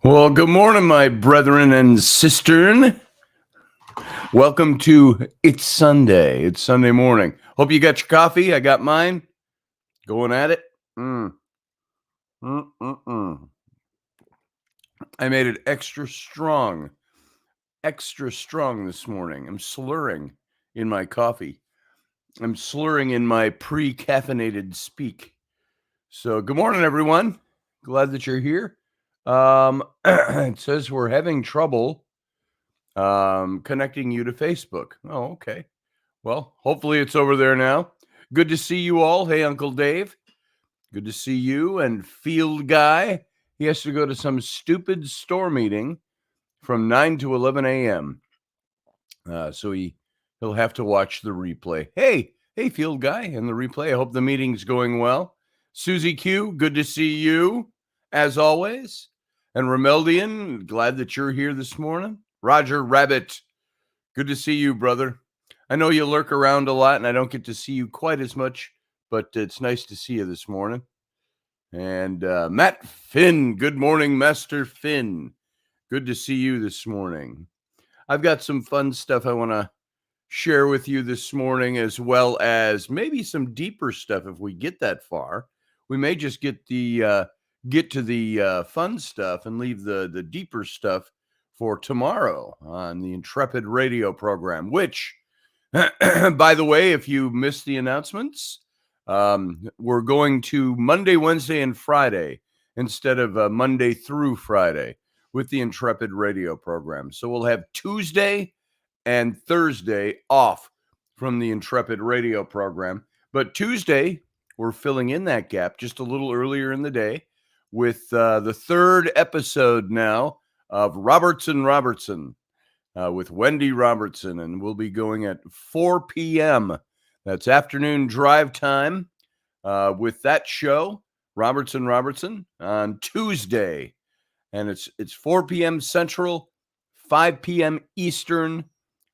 Well, good morning, my brethren and sistern. Welcome to It's Sunday. It's Sunday morning. Hope you got your coffee. I got mine. Going at it. I made it extra strong this morning. I'm slurring in my coffee. I'm slurring in my pre-caffeinated speak. So, good morning, everyone. Glad that you're here. It says we're having trouble connecting you to Facebook. Oh, okay. Well, hopefully it's over there now. Good to see you all. Hey, Uncle Dave. Good to see you. And Field Guy. He has to go to some stupid store meeting from 9 to 11 a.m. So he'll have to watch the replay. Hey, Field Guy, in the replay. I hope the meeting's going well. Susie Q, good to see you, as always. And Romeldian, glad that you're here this morning. Roger Rabbit, good to see you, brother. I know you lurk around a lot, and I don't get to see you quite as much, but it's nice to see you this morning. And Matt Finn, good morning, Master Finn. Good to see you this morning. I've got some fun stuff I want to share with you this morning, as well as maybe some deeper stuff if we get that far. We may just get to the fun stuff and leave the deeper stuff for tomorrow on the Intrepid radio program, which, by the way, if you missed the announcements, we're going to Monday, Wednesday, and Friday instead of Monday through Friday with the Intrepid radio program. So we'll have Tuesday and Thursday off from the Intrepid radio program. But Tuesday, we're filling in that gap just a little earlier in the day with the third episode now of Robertson with Wendy Robertson. And we'll be going at 4 p.m. That's afternoon drive time with that show, Robertson on Tuesday. And it's 4 p.m. Central, 5 p.m. Eastern,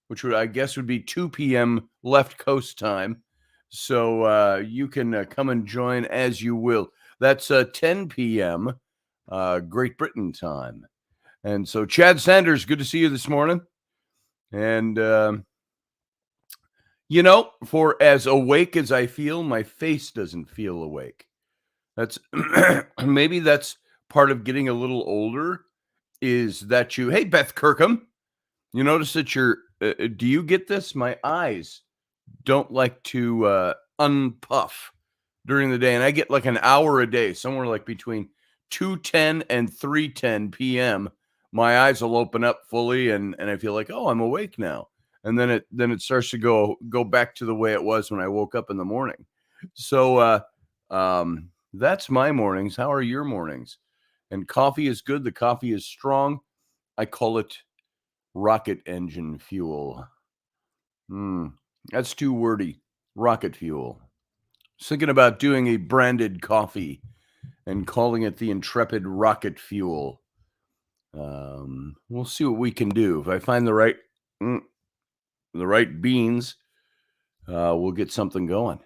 which I guess would be 2 p.m. left coast time. So you can come and join as you will. That's 10 p.m. Great Britain time. And so Chad Sanders, good to see you this morning. And, for as awake as I feel, my face doesn't feel awake. That's maybe that's part of getting a little older, is that hey, Beth Kirkham, you notice that do you get this? My eyes don't like to unpuff during the day. And I get like an hour a day, somewhere like between 2:10 and 3:10 p.m. My eyes will open up fully and I feel like, oh, I'm awake now. And then it starts to go back to the way it was when I woke up in the morning. So that's my mornings. How are your mornings? And coffee is good. The coffee is strong. I call it rocket engine fuel. That's too wordy. Rocket fuel. I was thinking about doing a branded coffee and calling it the Intrepid Rocket Fuel. We'll see what we can do. If I find the right beans, we'll get something going.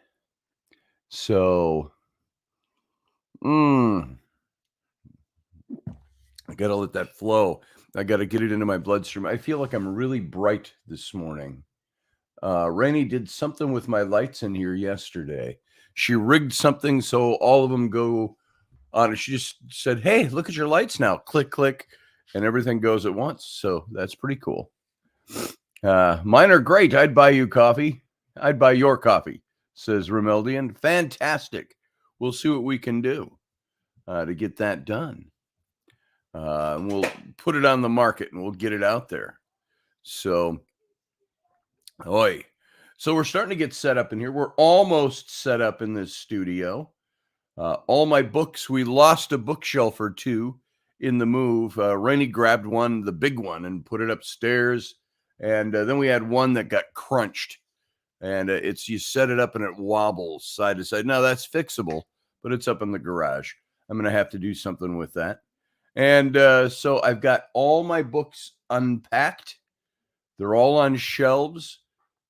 So, I gotta let that flow. I gotta get it into my bloodstream. I feel like I'm really bright this morning. Raini did something with my lights in here yesterday. She rigged something so all of them go on. She just said, hey, look at your lights now. Click, click, and everything goes at once. So that's pretty cool. Mine are great. I'd buy you coffee. I'd buy your coffee, says Romeldian. Fantastic. We'll see what we can do to get that done. And we'll put it on the market and we'll get it out there. So, so we're starting to get set up in here. We're almost set up in this studio. All my books, we lost a bookshelf or two in the move. Rainey grabbed one, the big one, and put it upstairs. And then we had one that got crunched. And you set it up and it wobbles side to side. Now that's fixable, but it's up in the garage. I'm going to have to do something with that. And so I've got all my books unpacked. They're all on shelves.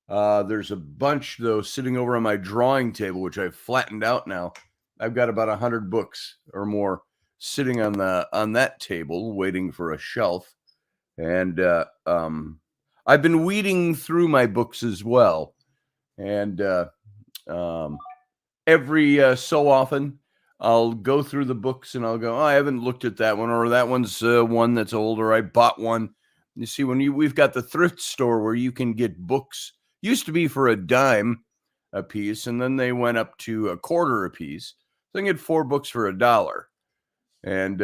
There's a bunch, though, sitting over on my drawing table, which I've flattened out now. I've got about 100 books or more sitting on that table waiting for a shelf. And I've been weeding through my books as well. And um, every so often, I'll go through the books and I'll go, oh, I haven't looked at that one, or that one's one that's older. I bought one. You see, we've got the thrift store where you can get books. Used to be for a dime a piece, and then they went up to a quarter a piece. So I can get 4 books for $1. And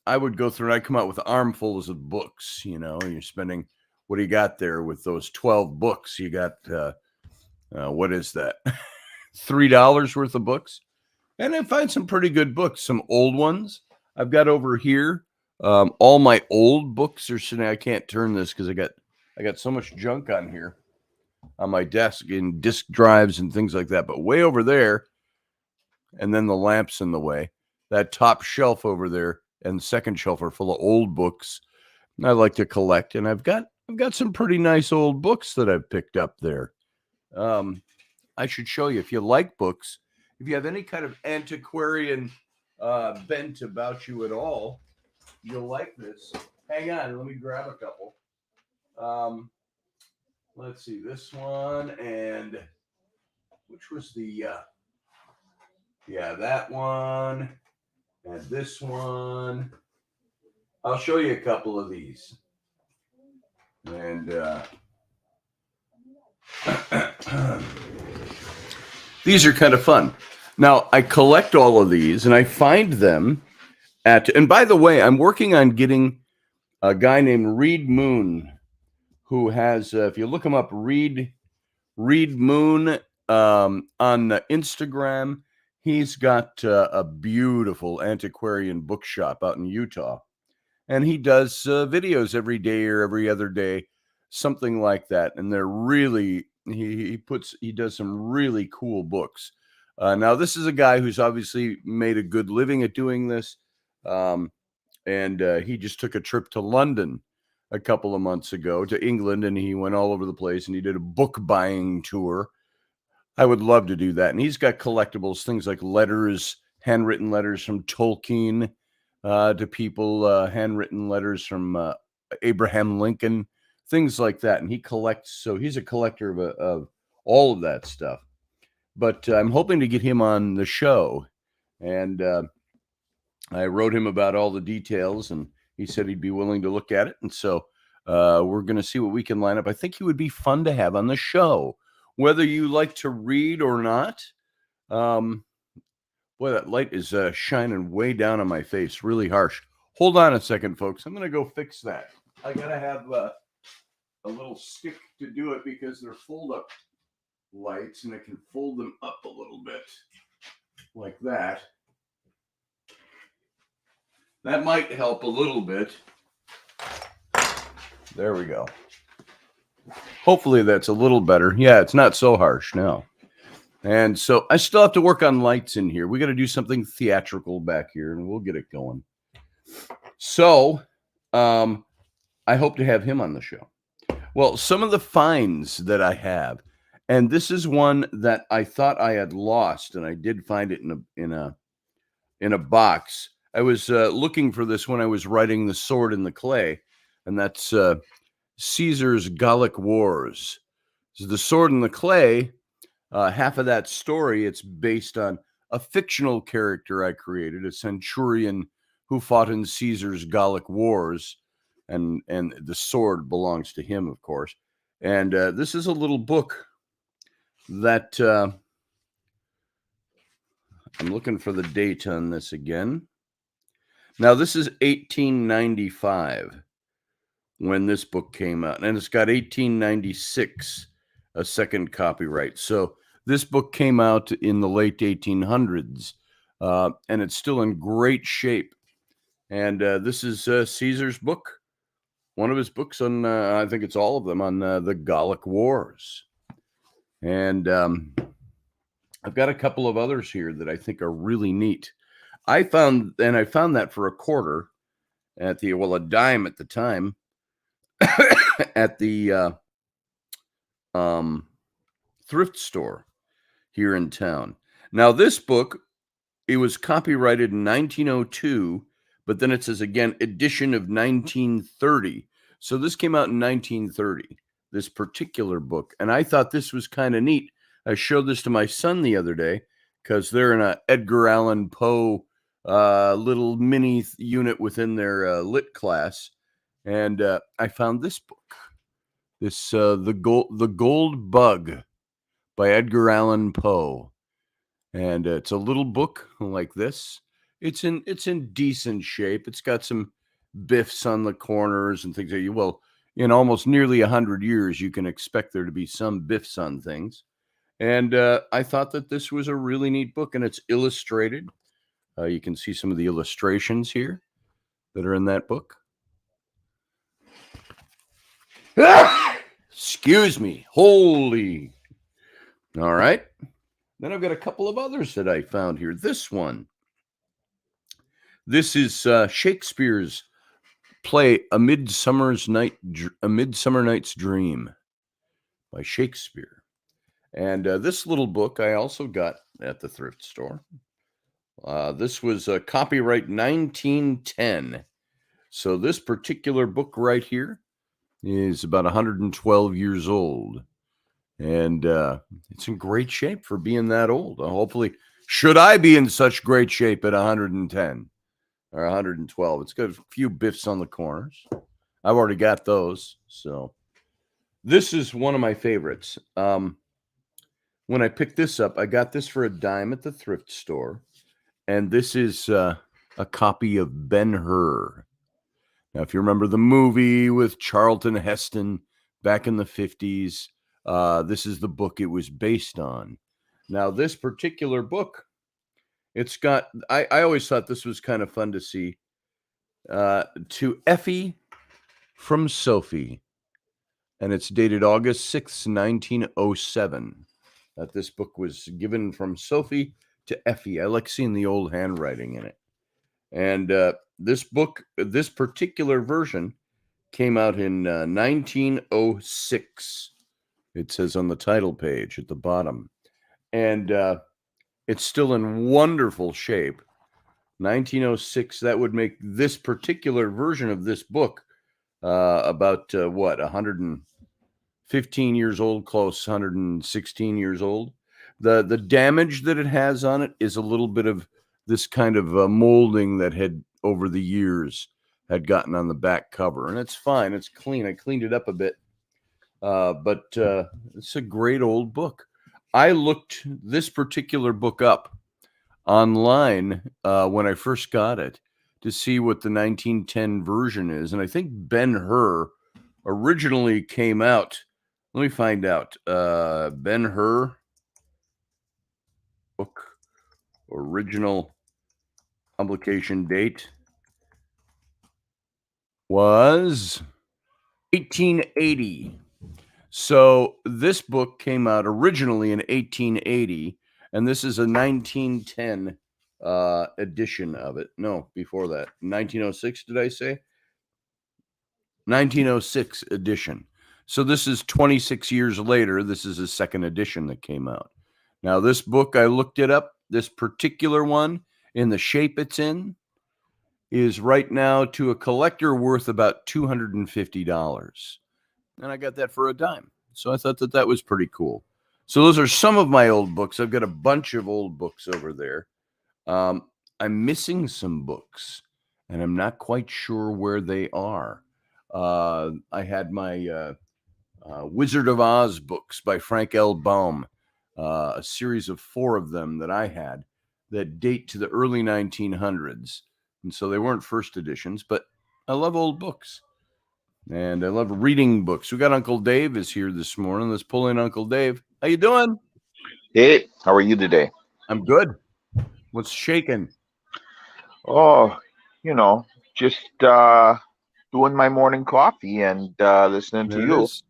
I would go through and I'd come out with armfuls of books. You're spending, what do you got there with those 12 books? You got, what is that? $3 worth of books. And I find some pretty good books, some old ones. I've got over here, all my old books are sitting. I can't turn this because I got so much junk on here on my desk in disk drives and things like that. But way over there, and then the lamp's in the way. That top shelf over there and the second shelf are full of old books I like to collect, and I've got some pretty nice old books that I've picked up there. I should show you, if you like books, if you have any kind of antiquarian bent about you at all, you'll like this. Hang on, let me grab a couple. Let's see, this one, and which was the that one, and this one. I'll show you a couple of these. And these are kind of fun. Now, I collect all of these, and I find them and by the way, I'm working on getting a guy named Reed Moon, who has, if you look him up, Reed Moon on Instagram. He's got a beautiful antiquarian bookshop out in Utah. And he does videos every day or every other day, something like that. And they're really, he does some really cool books. Now, this is a guy who's obviously made a good living at doing this. And he just took a trip to London a couple of months ago, to England, and he went all over the place and he did a book buying tour. I would love to do that. And he's got collectibles, things like letters, handwritten letters from Tolkien to people, handwritten letters from Abraham Lincoln, things like that. And he collects, so he's a collector of all of that stuff. But I'm hoping to get him on the show. And I wrote him about all the details, and he said he'd be willing to look at it. And so we're going to see what we can line up. I think he would be fun to have on the show, whether you like to read or not. Boy, that light is shining way down on my face, really harsh. Hold on a second, folks. I'm going to go fix that. I got to have a little stick to do it because they're fold-up lights, and I can fold them up a little bit like that. That might help a little bit. There we go. Hopefully that's a little better. Yeah, it's not so harsh now. And so I still have to work on lights in here. We got to do something theatrical back here, and we'll get it going. So I hope to have him on the show. Well, some of the finds that I have, and this is one that I thought I had lost, and I did find it in a box. I was looking for this when I was writing The Sword in the Clay, and that's Caesar's Gallic Wars. So The Sword in the Clay, half of that story, it's based on a fictional character I created, a centurion who fought in Caesar's Gallic Wars, and the sword belongs to him, of course. And this is a little book that I'm looking for the date on this again. Now, this is 1895 when this book came out, and it's got 1896, a second copyright. So this book came out in the late 1800s, and it's still in great shape. And this is Caesar's book, one of his books on, I think it's all of them, on the Gallic Wars. And I've got a couple of others here that I think are really neat. I found that for a quarter at a dime at the time at the thrift store here in town. Now, this book, it was copyrighted in 1902, but then it says again, edition of 1930. So this came out in 1930, this particular book. And I thought this was kind of neat. I showed this to my son the other day because they're in a Edgar Allan Poe little mini unit within their lit class. And I found this book, the Gold Bug by Edgar Allan Poe. And it's a little book like this. It's in decent shape. It's got some biffs on the corners and things like that. Well, in almost nearly 100 years, you can expect there to be some biffs on things. And I thought that this was a really neat book, and it's illustrated. You can see some of the illustrations here that are in that book. Excuse me. Holy. All right. Then I've got a couple of others that I found here. This one. This is Shakespeare's play A Midsummer Night's Dream by Shakespeare. And this little book I also got at the thrift store. This was copyright 1910. So this particular book right here is about 112 years old. And it's in great shape for being that old. Hopefully, should I be in such great shape at 110 or 112? It's got a few biffs on the corners. I've already got those. So this is one of my favorites. When I picked this up, I got this for $0.10 at the thrift store. And this is a copy of Ben-Hur. Now, if you remember the movie with Charlton Heston back in the 50s, this is the book it was based on. Now, this particular book, it's got, I always thought this was kind of fun to see. To Effie from Sophie. And it's dated August 6th, 1907. That this book was given from Sophie to Effie. I like seeing the old handwriting in it. And this book, this particular version, came out in 1906. It says on the title page at the bottom. And it's still in wonderful shape. 1906, that would make this particular version of this book about, 115 years old, close, 116 years old. The damage that it has on it is a little bit of this kind of molding that had, over the years, had gotten on the back cover. And it's fine. It's clean. I cleaned it up a bit. But it's a great old book. I looked this particular book up online when I first got it to see what the 1910 version is. And I think Ben-Hur originally came out. Let me find out. Ben-Hur book original publication date was 1880. So this book came out originally in 1880, and this is a 1910 edition of it. No, before that. 1906, did I say? 1906 edition. So this is 26 years later. This is a second edition that came out. Now, this book, I looked it up. This particular one, in the shape it's in, is right now to a collector worth about $250. And I got that for $0.10. So I thought that that was pretty cool. So those are some of my old books. I've got a bunch of old books over there. I'm missing some books, and I'm not quite sure where they are. I had my Wizard of Oz books by Frank L. Baum, a series of 4 of them that I had that date to the early 1900s. And so they weren't first editions, but I love old books. And I love reading books. We got Uncle Dave is here this morning. Let's pull in Uncle Dave. How you doing? Hey, how are you today? I'm good. What's shaking? Oh, just doing my morning coffee and listening to There it you. is.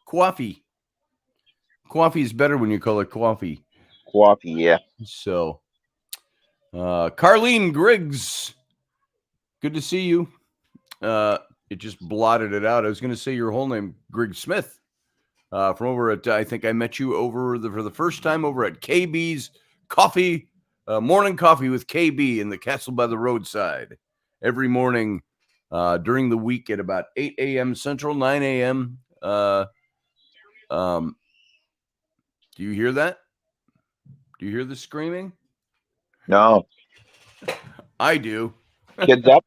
Coffee. Coffee is better when you call it coffee. Coffee, yeah. So, Carlene Griggs, good to see you. It just blotted it out. I was going to say your whole name, Griggs Smith, from over at, I think I met you for the first time over at KB's Coffee, Morning Coffee with KB in the Castle by the Roadside. every morning during the week at about 8 a.m. Central, 9 a.m. Do you hear that? Do you hear the screaming? No. I do. Kids up?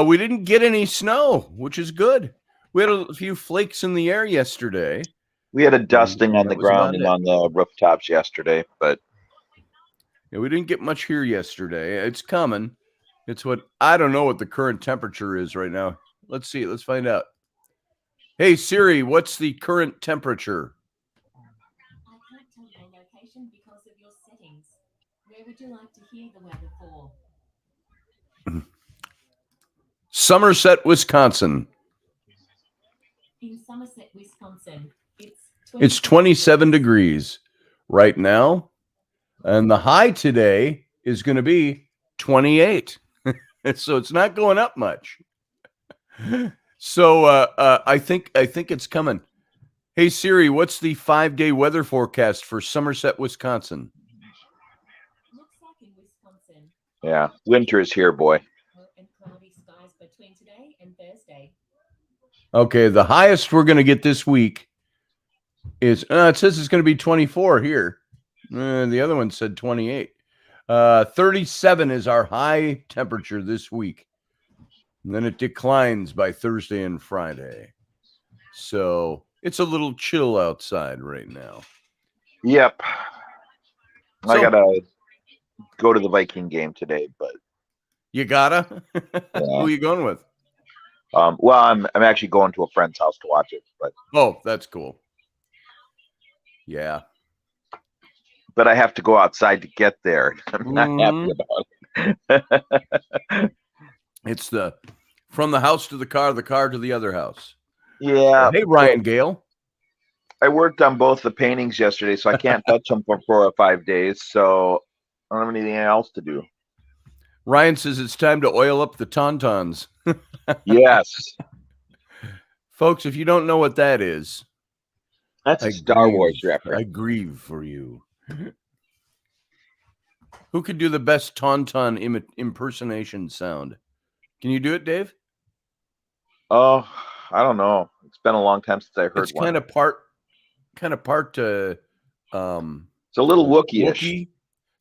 We didn't get any snow, which is good. We had a few flakes in the air yesterday. We had a dusting on the That was ground about and it. on the rooftops yesterday, but Yeah, we didn't get much here yesterday. It's coming. It's what I don't know what the current temperature is right now. Let's see. Let's find out. Hey Siri, what's the current temperature? I can't tell your location because of your settings. Where would you like to hear the weather for? Somerset, Wisconsin. In Somerset, Wisconsin, It's 27 degrees right now. And the high today is going to be 28. So it's not going up much. So I think it's coming. Hey Siri, what's the 5-day weather forecast for Somerset, Wisconsin? Looks like in Wisconsin. yeah, winter is here, boy. And cloudy skies between today and Thursday. Okay, the highest we're going to get this week is it says it's going to be 24 here. The other one said 28. 37 is our high temperature this week. And then it declines by Thursday and Friday. So it's a little chill outside right now. Yep. I So- gotta go to the Viking game today, but You gotta? Yeah. Who are you going with? well, I'm actually going to a friend's house to watch it, but Oh, that's cool. Yeah. but I have to go outside to get there. I'm not happy about it. It's the from the house to the car to the other house. Yeah. Hey, Ryan Gale. I worked on both the paintings yesterday, so I can't touch them for 4 or 5 days. So I don't have anything else to do. Ryan says it's time to oil up the tauntauns. Yes. Folks, if you don't know what that is, That's a Star Wars I reference. grieve for you. Who could do the best tauntaun impersonation sound? Can you do it, Dave? Oh, I don't know. It's been a long time since I heard It's one. kind of part It's a little Wookiee-ish. Wookiee.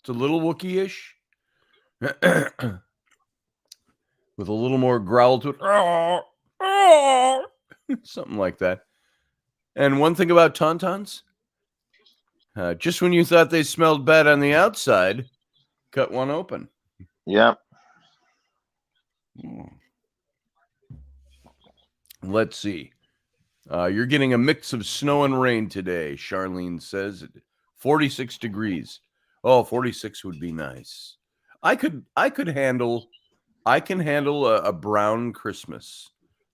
It's a little Wookiee-ish. With a little more growl to it. Something like that. And one thing about tauntauns, just when you thought they smelled bad on the outside, cut one open. Yeah. Let's see. You're getting a mix of snow and rain today, Charlene says. 46 degrees. Oh, 46 would be nice. I can handle a brown Christmas.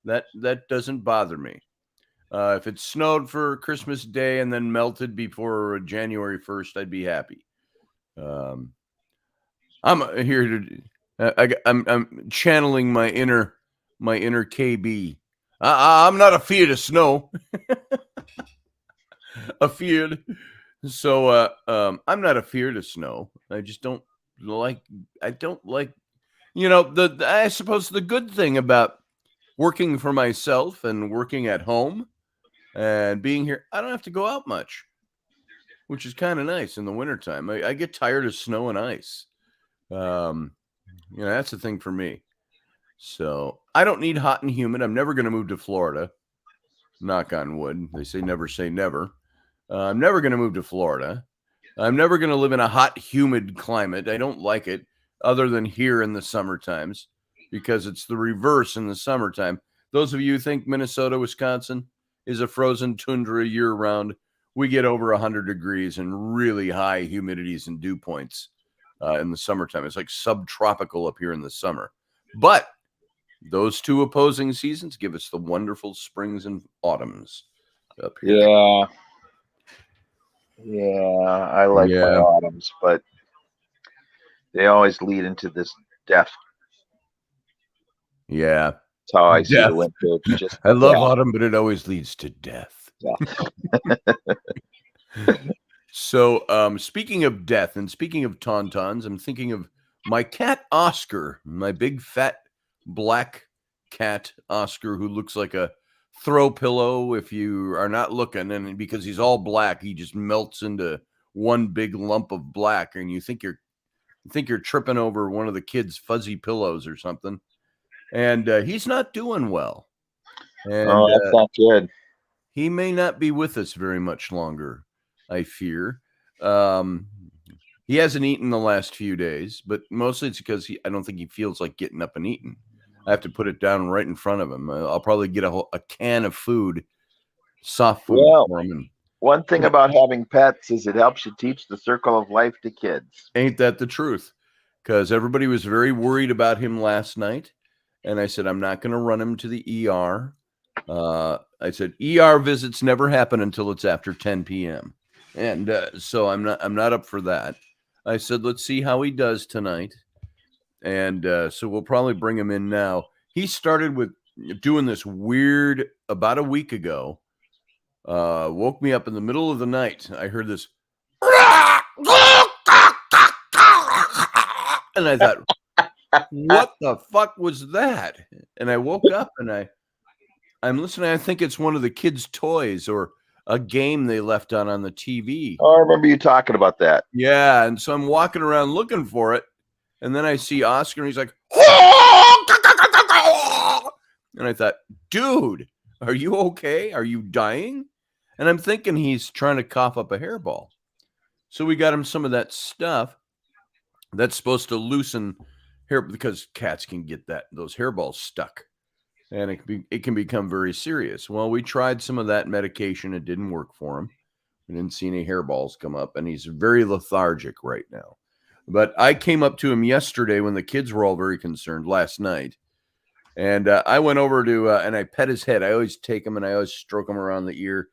That doesn't bother me. If it snowed for Christmas Day and then melted before January 1st, I'd be happy. I'm here to. I'm channeling my inner KB. I'm not afeard of snow. Afeard. So I'm not afeard of snow. I just don't like. I don't like. I suppose the good thing about working for myself and working at home and being here, I don't have to go out much, which is kind of nice in the wintertime. I get tired of snow and ice. That's the thing for me. So I don't need hot and humid. I'm never going to move to Florida. Knock on wood. They say never. I'm never going to move to Florida. I'm never going to live in a hot, humid climate. I don't like it other than here in the summer times because it's the reverse in the summertime. Those of you who think Minnesota, Wisconsin is a frozen tundra year round, we get over 100 degrees and really high humidities and dew points in the summertime. It's like subtropical up here in the summer. But those two opposing seasons give us the wonderful springs and autumns up here. Yeah, I like my autumns, but they always lead into this death. Yeah. That's how I see the winter. It's just I love autumn, but it always leads to death. Yeah. So, speaking of death and speaking of tauntauns, I'm thinking of my cat Oscar, my big fat black cat Oscar, who looks like a throw pillow if you are not looking, and because he's all black, he just melts into one big lump of black, and you think you're tripping over one of the kids' fuzzy pillows or something. And he's not doing well, and Oh, that's not good. he may not be with us very much longer, I fear. He hasn't eaten the last few days, but mostly it's because I don't think he feels like getting up and eating. I have to put it down right in front of him. I'll probably get a can of food, soft food for him. And One thing about having pets is it helps you teach the circle of life to kids. ain't that the truth? Because everybody was very worried about him last night. And I said, I'm not going to run him to the ER. I said, ER visits never happen until it's after 10 p.m. And so I'm not up for that. I said, let's see how he does tonight. And so we'll probably bring him in now. He started with doing this weird about a week ago. Woke me up in the middle of the night. I heard this. And I thought, what the fuck was that? And I woke up and I'm listening. I think it's one of the kids' toys or a game they left on the TV. Oh, I remember you talking about that. Yeah. And so I'm walking around looking for it. And then I see Oscar and he's like, and I thought, dude, are you okay? Are you dying? And I'm thinking he's trying to cough up a hairball. So we got him some of that stuff that's supposed to loosen hair, because cats can get those hairballs stuck, and it can become very serious. Well, we tried some of that medication. It didn't work for him. We didn't see any hairballs come up, and he's very lethargic right now. But I came up to him yesterday when the kids were all very concerned last night. And I went over to, and I pet his head. I always take him and I always stroke him around the ear.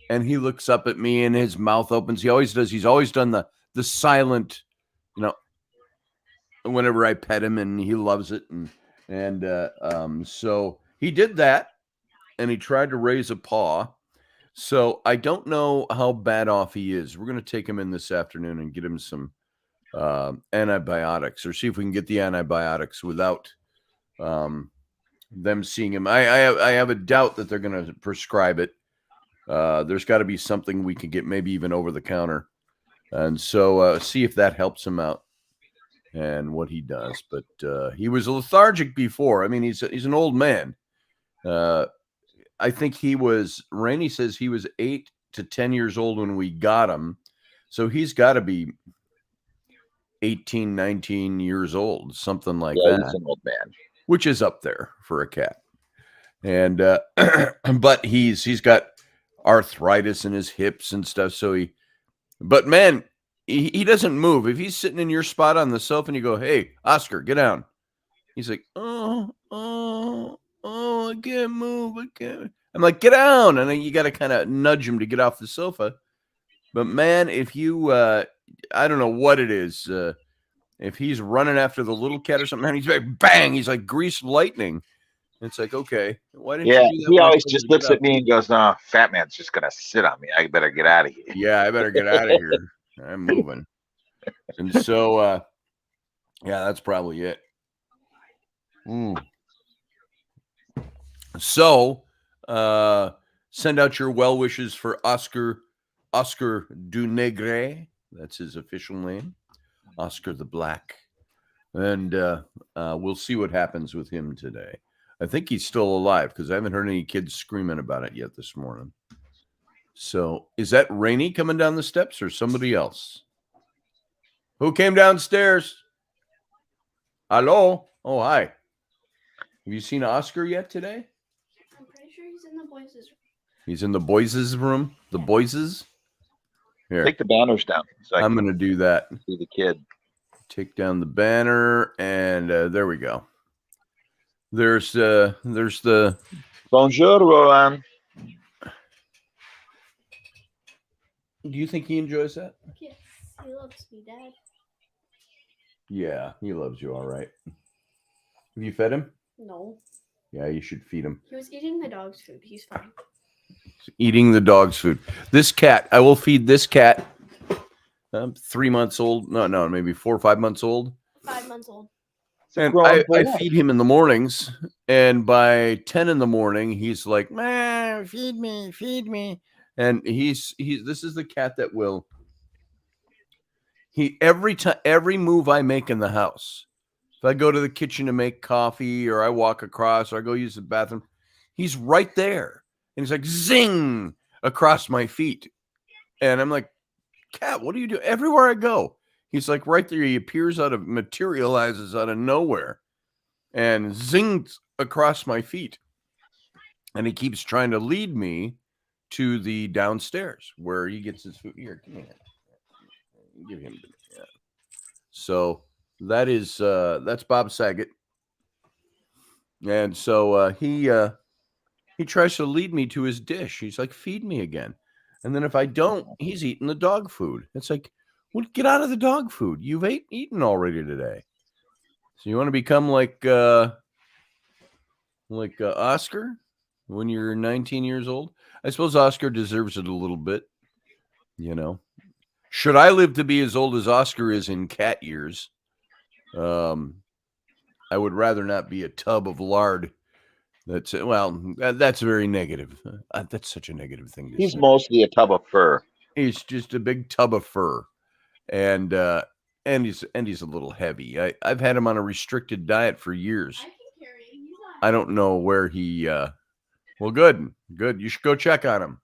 And he looks up at me and his mouth opens. He always does. He's always done the silent, whenever I pet him, and he loves it. And so he did that, and he tried to raise a paw. So I don't know how bad off he is. We're going to take him in this afternoon and get him some antibiotics, or see if we can get the antibiotics without them seeing him. I have a doubt that they're going to prescribe it. There's got to be something we can get, maybe even over the counter, and so see if that helps him out and what he does. But he was lethargic before. I mean, he's an old man. I think Raini says he was 8 to 10 years old when we got him, so he's got to be 18, 19 years old, something like that. He's an old man, which is up there for a cat. And but he's got arthritis in his hips and stuff. So but man, he doesn't move. If he's sitting in your spot on the sofa and you go, "Hey, Oscar, get down," he's like, "Oh, I can't move. I can't." I'm like, "Get down!" And then you got to kind of nudge him to get off the sofa. But man, if you, I don't know what it is. If he's running after the little cat or something, and he's like, bang, he's like greased lightning. It's like, okay, why didn't you do that? He always just looks at me and goes, "No, fat man's just gonna sit on me. I better get out of here." Yeah, I better get out of here. I'm moving. And so, yeah, that's probably it. So, send out your well wishes for Oscar Dunegre. That's his official name. Oscar the Black. And we'll see what happens with him today. I think he's still alive because I haven't heard any kids screaming about it yet this morning. So is that Raini coming down the steps or somebody else? Who came downstairs? Hello? Oh, hi. Have you seen Oscar yet today? I'm pretty sure he's in the boys' room. He's in the boys' room? The boys'? Here. Take the banners down. So I'm going to do that. See the kid. Take down the banner, and there we go. There's the Bonjour, Rowan. Do you think he enjoys that? Yes, he loves me, Dad. Yeah, he loves you all right. Have you fed him? No. Yeah, you should feed him. He was eating the dog's food. He's fine. He's eating the dog's food. This cat, I will feed this cat. 3 months old. No, maybe 4 or 5 months old. 5 months old. It's a And grown I boy. feed him in the mornings, and by 10 in the morning, he's like, "Man, feed me, feed me." And he's this is the cat that will every move I make in the house. If I go to the kitchen to make coffee, or I walk across, or I go use the bathroom, he's right there. And he's like, zing, across my feet. And I'm like, "Cat, what do you do?" Everywhere I go, he's like right there. He materializes out of nowhere and zings across my feet. And he keeps trying to lead me to the downstairs where he gets his food. Here, give me that. Give him the, yeah. So that's Bob Saget. And so he tries to lead me to his dish. He's like, "Feed me again." And then if I don't, he's eating the dog food. It's like, well, get out of the dog food. You've eaten already today. So you want to become like Oscar when you're 19 years old? I suppose Oscar deserves it a little bit, you know. Should I live to be as old as Oscar is in cat years, I would rather not be a tub of lard. That's very negative. That's such a negative thing to He's say. mostly a tub of fur. He's just a big tub of fur, and he's a little heavy. I've had him on a restricted diet for years. I can carry him. He's not. I don't know where he. Well, good. You should go check on him.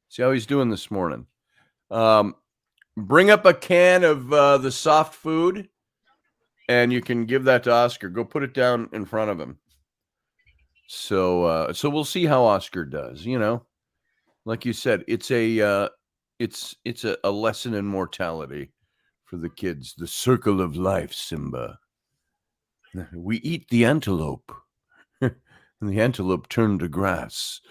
See how he's doing this morning. Bring up a can of the soft food, and you can give that to Oscar. Go put it down in front of him. So we'll see how Oscar does. You know, like you said, it's a lesson in mortality for the kids. The circle of life, Simba. We eat the antelope, and the antelope turned to grass.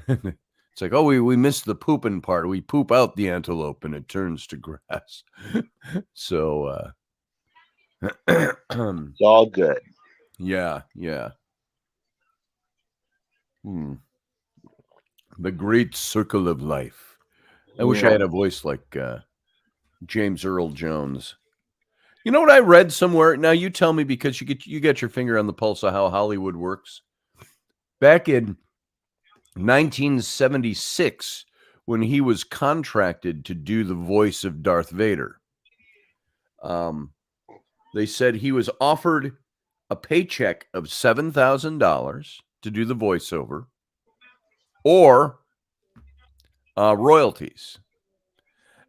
It's like, oh, we missed the pooping part. We poop out the antelope, and it turns to grass. So, It's all good. yeah. The great circle of life. I wish I had a voice like James Earl Jones. You know what I read somewhere? Now you tell me, because you get your finger on the pulse of how Hollywood works. Back in 1976, when he was contracted to do the voice of Darth Vader, they said he was offered a paycheck of $7,000 to do the voiceover, or royalties,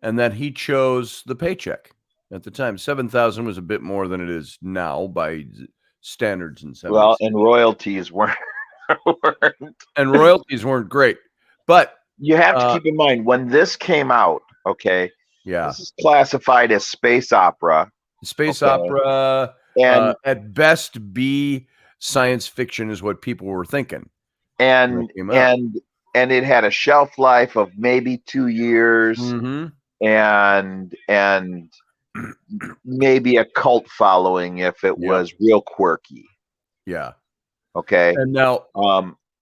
and that he chose the paycheck. At the time, 7,000 was a bit more than it is now by standards in 76. Well, and royalties weren't. And royalties weren't great, but You have to keep in mind when this came out. Okay, yeah, this is classified as space opera. space Okay. opera, And at best B science fiction is what people were thinking. and it had a shelf life of maybe 2 years, Mm-hmm. and maybe a cult following if it was real quirky. Yeah. Okay. And now,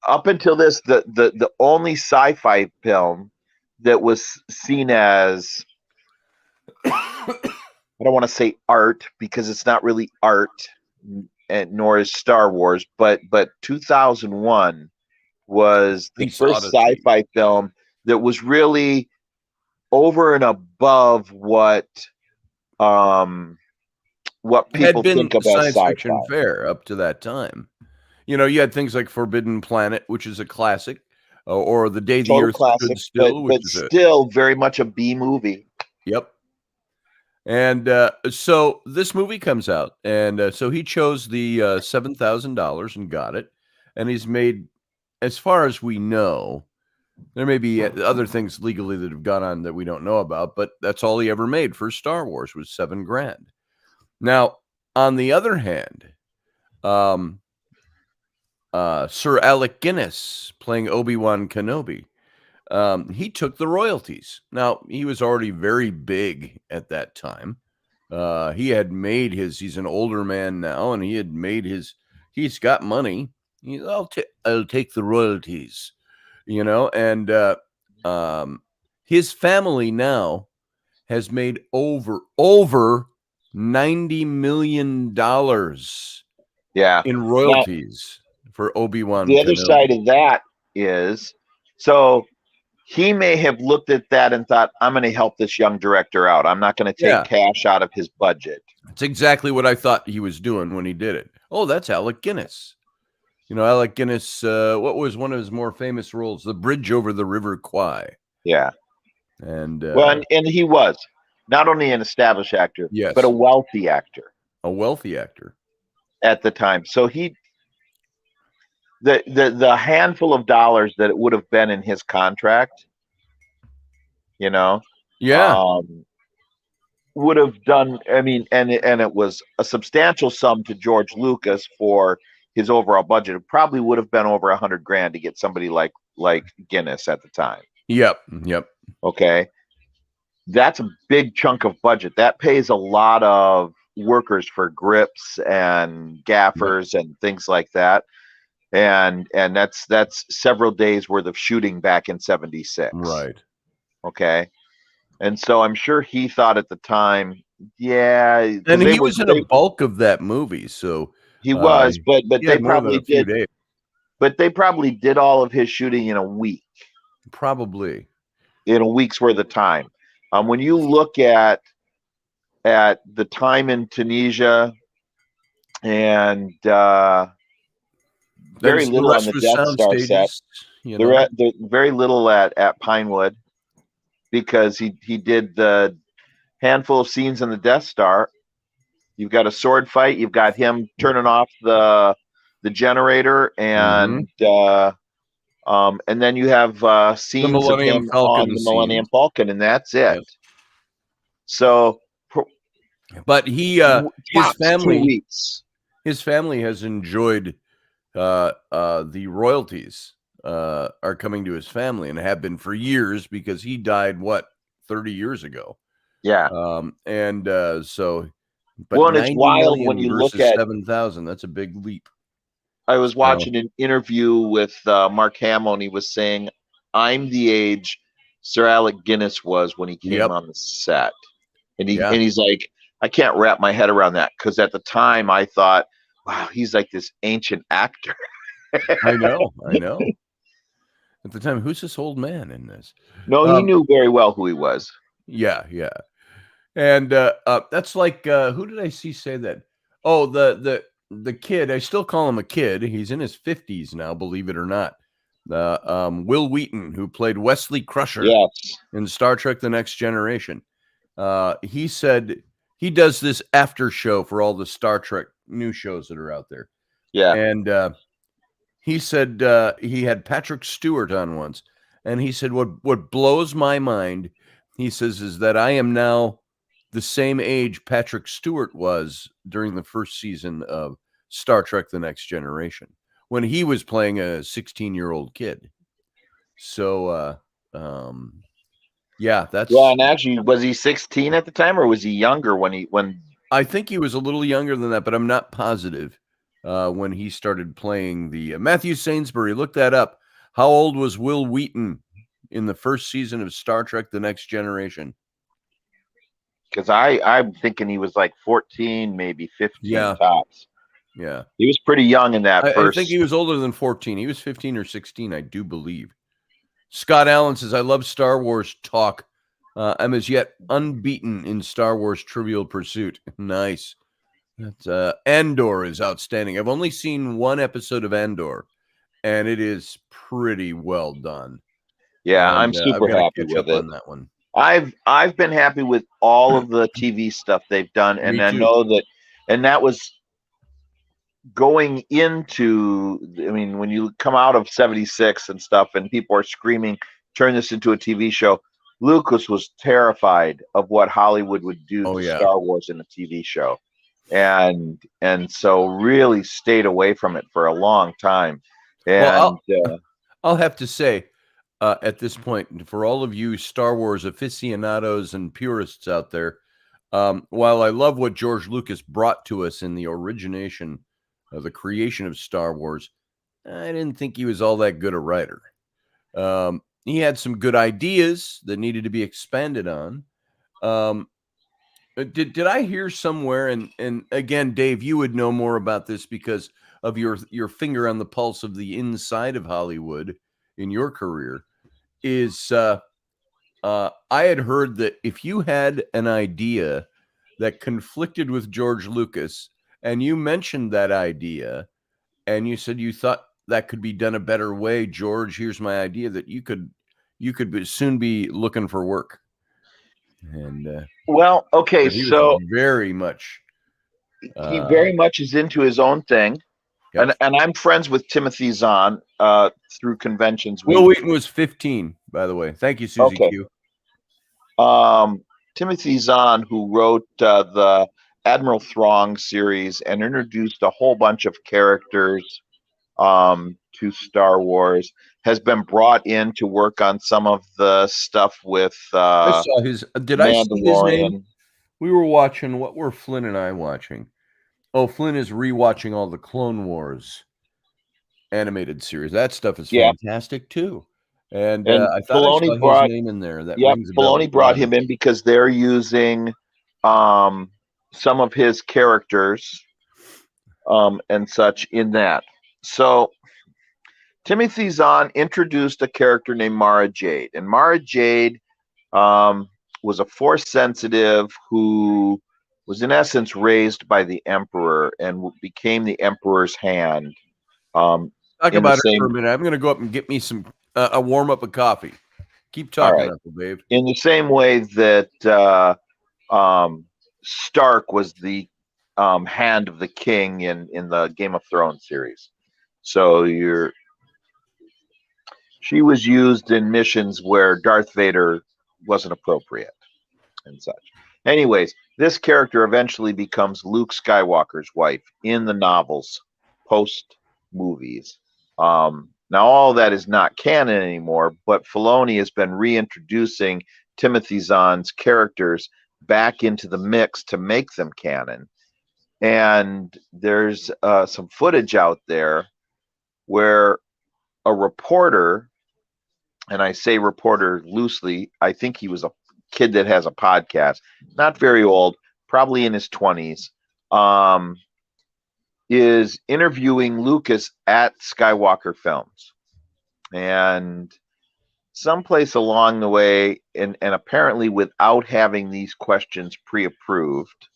up until this, the only sci-fi film that was seen as, I don't want to say art, because it's not really art, and nor is Star Wars, but 2001 was the Space first Odyssey. sci-fi film that was really over and above what people had been think of as science sci-fi. fiction fare up to that time. You know, you had things like Forbidden Planet, which is a classic, or The Day the Total Earth classic, Stood Still, which but is still very much a B movie. Yep. And so this movie comes out, and so he chose the $7,000 and got it. And he's made, as far as we know, there may be other things legally that have gone on that we don't know about, but that's all he ever made for Star Wars was $7,000. Now, on the other hand, Sir Alec Guinness playing Obi-Wan Kenobi, he took the royalties. Now, he was already very big at that time. He had made he's an older man now, and he had made he's got money. I'll take the royalties, you know, and his family now has made over $90 million Yeah. in royalties for Obi-Wan The other Kenobi. side of that is, so he may have looked at that and thought, I'm going to help this young director out. I'm not going to take cash out of his budget. That's exactly what I thought he was doing when he did it. Oh, that's Alec Guinness. You know, Alec Guinness, what was one of his more famous roles? The Bridge Over the River Kwai. Yeah. And well, and he was not only an established actor, yes, but a wealthy actor. A wealthy actor at the time. So the handful of dollars that it would have been in his contract, you know, would have done. I mean, and it was a substantial sum to George Lucas for his overall budget. It probably would have been over $100,000 to get somebody like Guinness at the time. Yep. Okay, that's a big chunk of budget. That pays a lot of workers for grips and gaffers and things like that. And that's several days worth of shooting back in 76. Right. Okay. And so I'm sure he thought at the time, yeah. And he was in a bulk of that movie, so he was, but they probably did. Days. But they probably did all of his shooting in a week. Probably in a week's worth of time. When you look at the time in Tunisia and very little on the Death Star set. You know? Very little at Pinewood, because he did the handful of scenes in the Death Star. You've got a sword fight. You've got him turning off the generator, and then you have scenes of him on the Millennium Falcon, and that's it. Yes. So, but his family has enjoyed. The royalties are coming to his family, and have been for years, because he died 30 years ago. Yeah. So, but well, and it's wild when you look at 7,000. That's a big leap. I was watching an interview with Mark Hamill, and he was saying, "I'm the age Sir Alec Guinness was when he came on the set," and he's like, "I can't wrap my head around that, because at the time I thought, wow, he's like this ancient actor." I know. At the time, who's this old man in this? No, he knew very well who he was. Yeah. And that's like, who did I see say that? Oh, the kid. I still call him a kid. He's in his 50s now, believe it or not. Will Wheaton, who played Wesley Crusher in Star Trek: The Next Generation. He said he does this after show for all the Star Trek new shows that are out there. Yeah. And he said he had Patrick Stewart on once, and he said what blows my mind, he says, is that I am now the same age Patrick Stewart was during the first season of Star Trek: The Next Generation, when he was playing a 16-year-old kid. So that's and actually, was he 16 at the time, or was he younger when I think he was a little younger than that, but I'm not positive when he started playing the Matthew Sainsbury. Look that up. How old was Will Wheaton in the first season of Star Trek: The Next Generation? Because I'm thinking he was like 14, maybe 15 tops. Yeah. He was pretty young in that first. I think he was older than 14. He was 15 or 16, I do believe. Scott Allen says, I love Star Wars talk. I'm as yet unbeaten in Star Wars Trivial Pursuit. Nice. That's, Andor is outstanding. I've only seen one episode of Andor, and it is pretty well done. Yeah, and, I'm super happy with it. On that one. I've been happy with all of the TV stuff they've done, and I know that, and that was going into, I mean, when you come out of 76 and stuff, and people are screaming, turn this into a TV show. Lucas was terrified of what Hollywood would do to Star Wars in a TV show, and so really stayed away from it for a long time. And I'll have to say, at this point, for all of you Star Wars aficionados and purists out there, while I love what George Lucas brought to us in the origination of the creation of Star Wars, I didn't think he was all that good a writer. He had some good ideas that needed to be expanded on. Did I hear somewhere, and again, Dave, you would know more about this because of your finger on the pulse of the inside of Hollywood in your career, is I had heard that if you had an idea that conflicted with George Lucas and you mentioned that idea and you said you thought that could be done a better way, George, here's my idea, that you could soon be looking for work. And Well, okay, he was so very much he very much is into his own thing. Yep. And I'm friends with Timothy Zahn through conventions. Will Wheaton was 15, by the way. Thank you, Susie Okay. Q. Timothy Zahn, who wrote the Admiral Throng series and introduced a whole bunch of characters to Star Wars, has been brought in to work on some of the stuff with I saw his. Did I see his name? Mandalorian. We were watching. What were Flynn and I watching? Oh, Flynn is rewatching all the Clone Wars animated series. That stuff is fantastic too. And I thought I saw his name in there. That rings a bell. Filoni brought him in because they're using some of his characters and such in that. So Timothy Zahn introduced a character named Mara Jade, and Mara Jade was a Force sensitive who was in essence raised by the Emperor and became the Emperor's hand. Talk about it for a minute. I'm going to go up and get me some a warm up of coffee. Keep talking, Uncle Dave. In the same way that Stark was the hand of the king in the Game of Thrones series. So she was used in missions where Darth Vader wasn't appropriate and such. Anyways, this character eventually becomes Luke Skywalker's wife in the novels, post movies. Now, all that is not canon anymore, but Filoni has been reintroducing Timothy Zahn's characters back into the mix to make them canon. And there's some footage out there where a reporter, and I say reporter loosely, I think he was a kid that has a podcast, not very old, probably in his 20s, is interviewing Lucas at Skywalker Films. And someplace along the way, and apparently without having these questions pre-approved,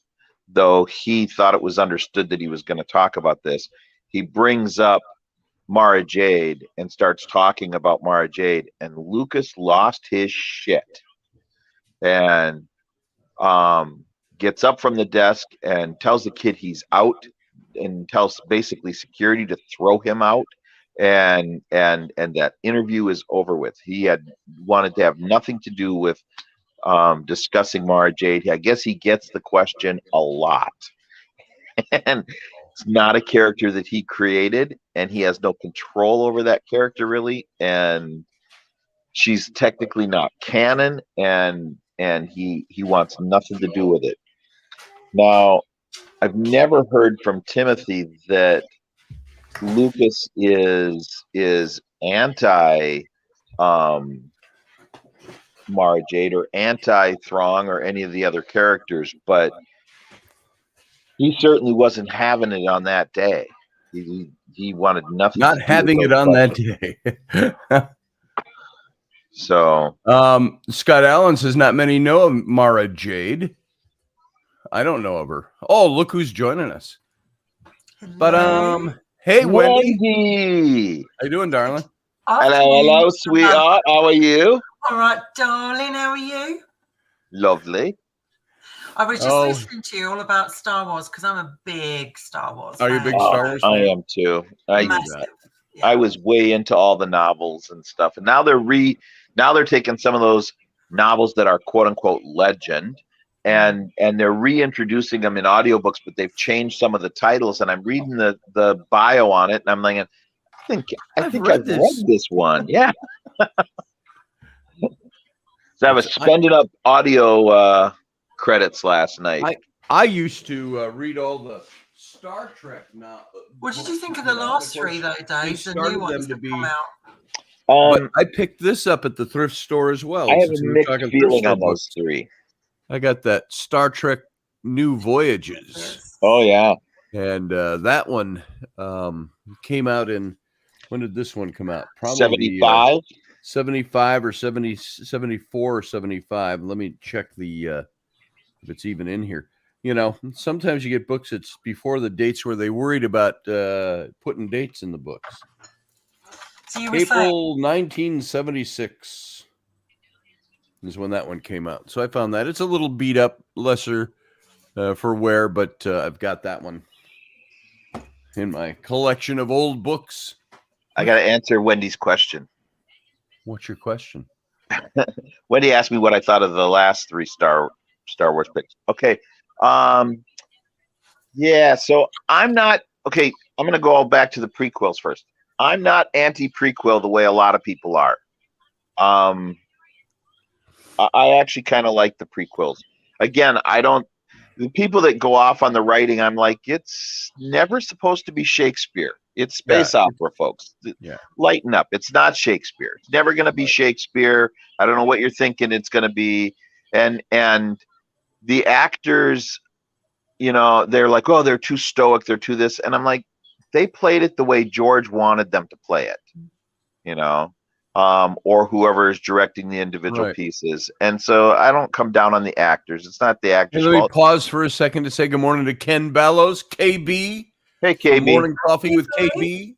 though he thought it was understood that he was going to talk about this, he brings up Mara Jade and starts talking about Mara Jade, and Lucas lost his shit and gets up from the desk and tells the kid he's out and tells basically security to throw him out, and that interview is over with. He had wanted to have nothing to do with discussing Mara Jade. I guess he gets the question a lot. And it's not a character that he created, and he has no control over that character really, and she's technically not canon, and he wants nothing to do with it. Now, I've never heard from Timothy that Lucas is anti Mara Jade or anti Throng or any of the other characters, but he certainly wasn't having it on that day. He wanted nothing. Not having it on that day. So, Scott Allen says not many know of Mara Jade. I don't know of her. Oh, look who's joining us. But hey, Wendy. How you doing, darling? Hello, sweetheart. How are you? All right, darling. How are you? Lovely. I was just listening to you all about Star Wars because I'm a big Star Wars fan. Are you a big Star Wars fan? I am too. I knew that. Yeah. I was way into all the novels and stuff, and now they're taking some of those novels that are quote unquote legend, and they're reintroducing them in audiobooks, but they've changed some of the titles, and I'm reading the bio on it, and I'm like, I think I've read this one. Yeah. So I was spending up audio credits last night. I used to read all the Star Trek now. What did you think of the last three though, Dave? The new ones that come out. But I picked this up at the thrift store as well. I have a mixed feeling on those three. I got that Star Trek New Voyages, Yes. Oh yeah. and that one came out in, when did this one come out? Probably 75. 75 or 70, 74 or 75. Let me check the if it's even in here. You know, sometimes you get books that's before the dates where they worried about putting dates in the books. So you were saying, April 1976 is when that one came out. So I found that. It's a little beat up, lesser for wear, but I've got that one in my collection of old books. I got to answer Wendy's question. What's your question? Wendy asked me what I thought of the last 3 Star Wars picks. Okay. Yeah, so I'm not okay. I'm going to go back to the prequels first. I'm not anti-prequel the way a lot of people are. I actually kind of like the prequels. Again, I don't. The people that go off on the writing, I'm like, it's never supposed to be Shakespeare. It's space opera, folks. Yeah. Lighten up. It's not Shakespeare. It's never going to be Shakespeare. I don't know what you're thinking it's going to be. And the actors, you know, they're like, oh, they're too stoic. They're too this. And I'm like, they played it the way George wanted them to play it, you know, or whoever is directing the individual pieces. And so I don't come down on the actors. It's not the actors' Let me fault. pause for a second to say good morning to Ken Ballows, KB. Hey, From KB. Morning Coffee with KB.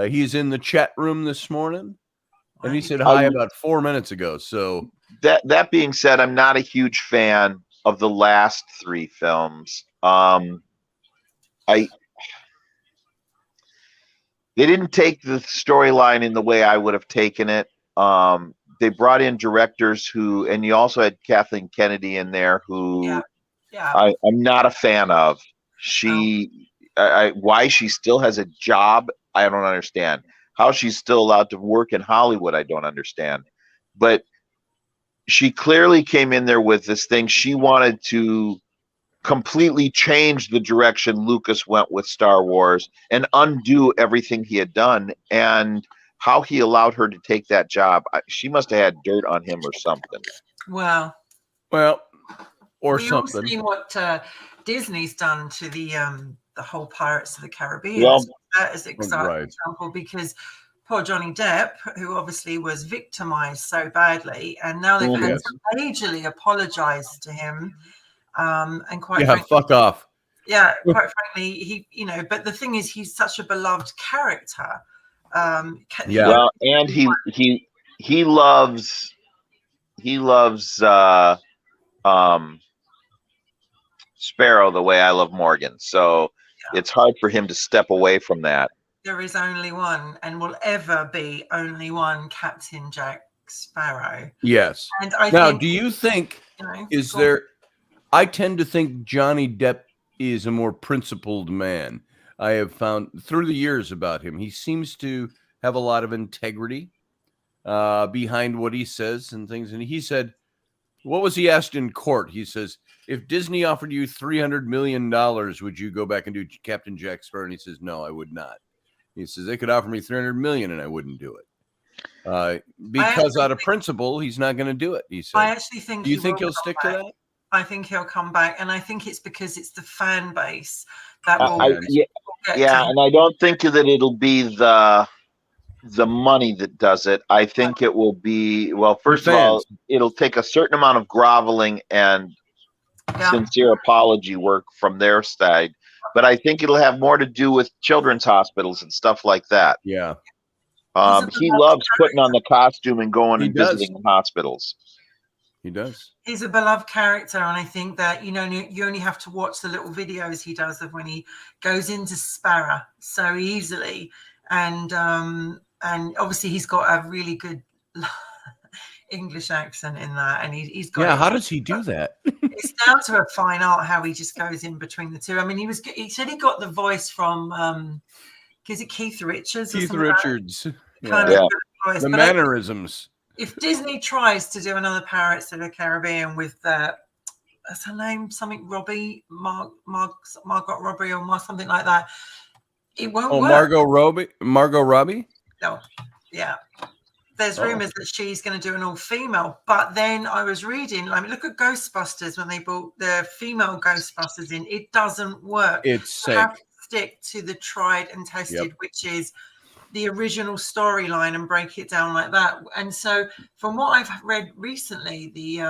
He's in the chat room this morning, and he said hi about 4 minutes ago. So that being said, I'm not a huge fan of the last 3 films. They didn't take the storyline in the way I would have taken it. They brought in directors who, and you also had Kathleen Kennedy in there, who I'm not a fan of. Why she still has a job, I don't understand. How she's still allowed to work in Hollywood, I don't understand. But she clearly came in there with this thing. She wanted to completely change the direction Lucas went with Star Wars and undo everything he had done. And how he allowed her to take that job, she must have had dirt on him or something. well, or we something. all seen what Disney's done to the whole Pirates of the Caribbean. Well, so that is an exciting example, because poor Johnny Depp, who obviously was victimized so badly, and now they've had to majorly apologize to him. And quite frankly, fuck off. Yeah, quite frankly, he, you know, but the thing is, he's such a beloved character. Well, and he loves Sparrow the way I love Morgan. So it's hard for him to step away from that. There is only one, and will ever be only one, Captain Jack Sparrow. Yes. And I now, think, do you think, you know, is there, I tend to think Johnny Depp is a more principled man. I have found through the years about him, he seems to have a lot of integrity behind what he says and things. And he said, what was he asked in court? He says, if Disney offered you $300 million, would you go back and do Captain Jack Sparrow? And he says, no, I would not. He says, they could offer me $300 million and I wouldn't do it. Because out of principle, he's not going to do it. He said, I actually think do you think he'll stick to that? I think he'll come back, and I think it's because it's the fan base that will. And I don't think that it'll be the money that does it. I think it will be, well, first of all, it'll take a certain amount of groveling and sincere apology work from their side, but I think it'll have more to do with children's hospitals and stuff like that. Yeah. He loves putting on the costume and going and visiting the hospitals. He does. He's a beloved character, and I think that, you know, you only have to watch the little videos he does of when he goes into Sparrow so easily, and obviously he's got a really good English accent in that, and he's got. Yeah, how does he do that? It's down to a fine art how he just goes in between the two. I mean, he said he got the voice from is it Keith Richards? Keith Richards. Voice, the mannerisms. If Disney tries to do another Pirates of the Caribbean with what's her name? Something Robbie, Margot Robbie, or something like that, it won't work. Margot Robbie? No, yeah. There's rumors that she's going to do an all-female. But then I was reading, I mean, look at Ghostbusters when they brought the female Ghostbusters in. It doesn't work. It's You have sick. to stick to the tried and tested, which is the original storyline, and break it down like that. And so from what I've read recently, the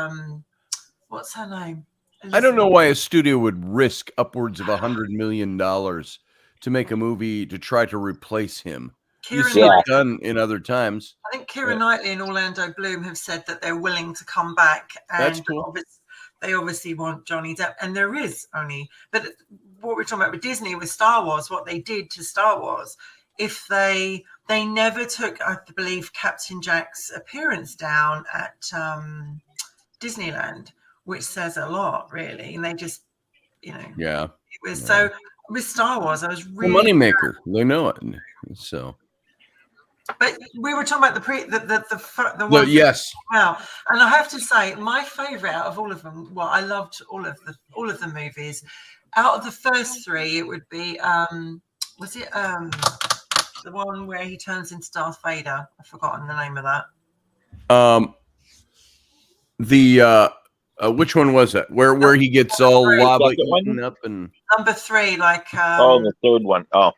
what's her name? I don't know why a studio would risk upwards of $100 million to make a movie to try to replace him. You see it done in other times. I think Keira Knightley and Orlando Bloom have said that they're willing to come back, and that's cool. They obviously want Johnny Depp, and there is only. But what we're talking about with Disney, with Star Wars, what they did to Star Wars, if they never took, I believe, Captain Jack's appearance down at Disneyland, which says a lot, really, and they just, you know, it was so. With Star Wars, I was really the moneymaker. They know it, so. But we were talking about the one. Yes. Wow, and I have to say, my favorite out of all of them. Well, I loved all of the movies. Out of the first three, it would be was it the one where he turns into Darth Vader? I've forgotten the name of that. Which one was it? Where he gets all lava eaten up and number 3, like the third one. Oh.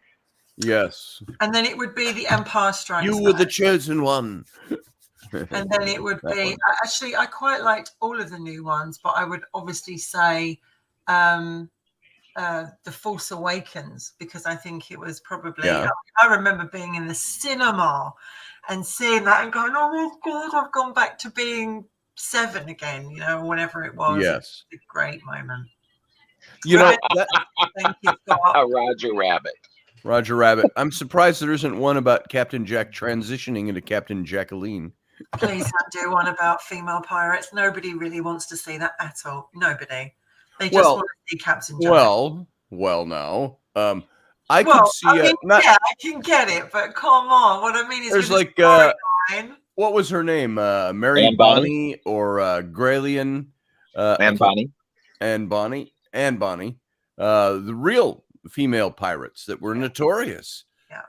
Yes. And then it would be The Empire Strikes You were the chosen one. And then it would be, actually, I quite liked all of the new ones, but I would obviously say The Force Awakens, because I think it was probably, I remember being in the cinema and seeing that and going, oh my God, I've gone back to being 7 again, you know, whatever it was. Yes. It was a great moment. You know, thank you, Scott. Roger Rabbit. Roger Rabbit. I'm surprised there isn't one about Captain Jack transitioning into Captain Jacqueline. Please don't do one about female pirates. Nobody really wants to see that at all. Nobody. They just want to see Captain Jack. Well, now. I could see it. I can get it, but come on. What I mean is, there's like what was her name? Mary Bonnie or Graylien? Anne Bonny. Anne Bonny. The real female pirates that were notorious.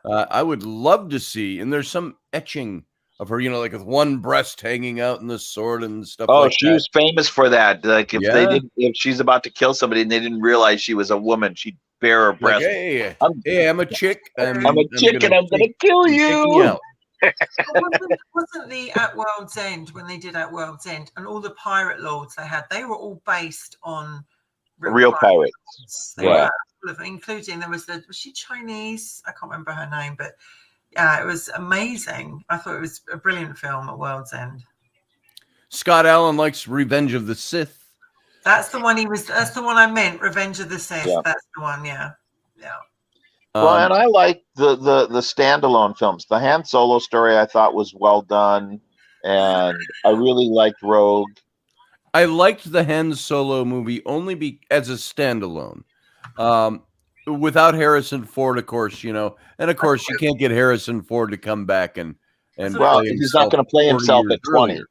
I would love to see, and there's some etching of her, you know, like with one breast hanging out and the sword and stuff. Oh, like she that. was famous for that. Like if she's about to kill somebody and they didn't realize she was a woman, she'd bare her breast. Like, I'm a chick. I'm a chick and I'm gonna kill you. wasn't the At World's End, when they did At World's End, and all the pirate lords they were all based on real pirates. Including was she Chinese? I can't remember her name, but yeah, it was amazing. I thought it was a brilliant film at World's End. Scott Allen likes Revenge of the Sith. That's the one that's the one I meant, Revenge of the Sith. Yeah. That's the one, yeah. Well, and I like the standalone films. The Han Solo story I thought was well done, and I really liked Rogue. I liked the Han Solo movie only as a standalone. Without Harrison Ford, of course, you know, and of course you can't get Harrison Ford to come back and well, he's not going to play himself at 20. Earlier.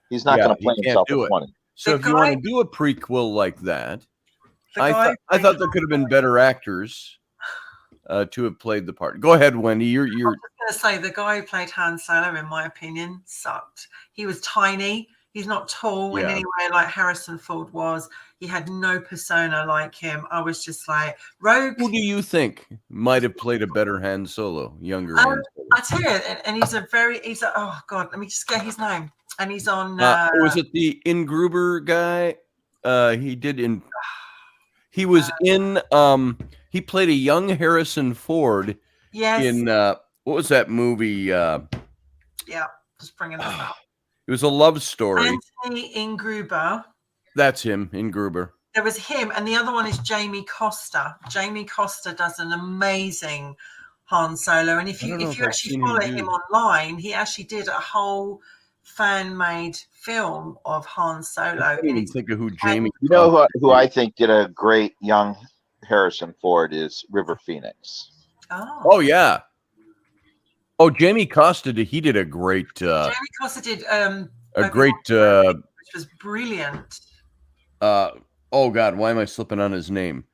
He's not going to play himself at 20. So if you want to do a prequel like that, I thought there could have been better actors to have played the part. Go ahead, Wendy. You're just going to say the guy who played Han Solo, in my opinion, sucked. He was tiny. He's not tall in any way like Harrison Ford was. He had no persona like him. I was just like, Rogue. Who do you think might have played a better Han Solo, younger Han Solo? I tell you, and he's oh God, let me just get his name. And he's on. Was it the Ingruber guy? He was in. He played a young Harrison Ford. Yes. In what was that movie? Just bringing it up. It was a love story. Anthony Ingruber. That's him, Ingruber. There was him, and the other one is Jamie Costa. Jamie Costa does an amazing Han Solo, and if you actually follow him online, he actually did a whole fan-made film of Han Solo. I didn't even think of who Jamie. You know who I think did a great young Harrison Ford is River Phoenix. Oh yeah. Oh, Jamie Costa he did a great. Jamie Costa did a great. Which was brilliant. Oh God, why am I slipping on his name?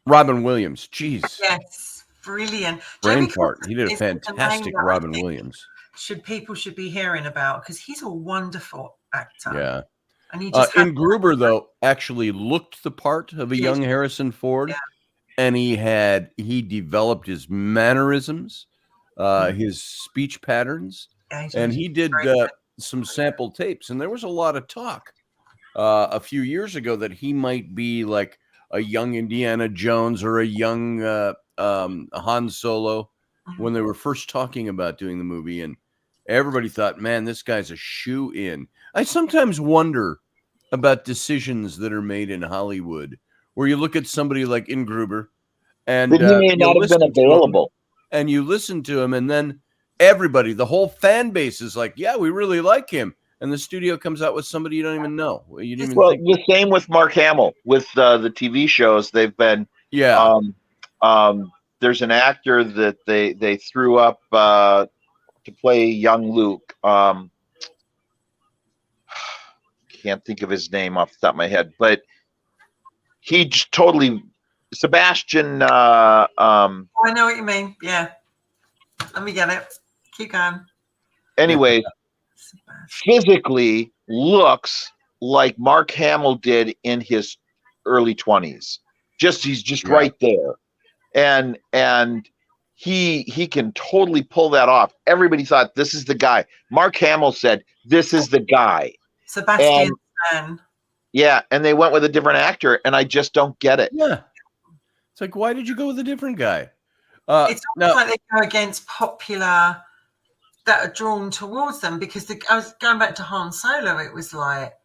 Robin Williams. Jeez. Yes, brilliant. Brain Jamie fart. Cox He did a is the name fantastic that I Robin think Williams. people should be hearing about, because he's a wonderful actor. Yeah. And he just In Gruber, though, actually looked the part of a Did. young Harrison Ford, Yeah. and he developed his mannerisms, his speech patterns, and he did some sample tapes. And there was a lot of talk a few years ago that he might be like a young Indiana Jones or a young Han Solo when they were first talking about doing the movie, and everybody thought, man, this guy's a shoe-in. I sometimes wonder about decisions that are made in Hollywood where you look at somebody like Ingruber and But he may not have been available. And you listen to him, and then everybody, the whole fan base is like, yeah, we really like him. And the studio comes out with somebody you don't even know. You didn't even think. The same with Mark Hamill with the TV shows. They've been there's an actor that they threw up to play young Luke. Can't think of his name off the top of my head, but he just totally Sebastian. I know what you mean. Yeah, let me get it. Keep going. Anyway, physically looks like Mark Hamill did in his early 20s. He's just right there, and he can totally pull that off. Everybody thought this is the guy. Mark Hamill said this is the guy. Sebastian Stan. Yeah, and they went with a different actor, and I just don't get it. Yeah, it's like, why did you go with a different guy? It's almost like they go against popular that are drawn towards them, because I was going back to Han Solo. It was like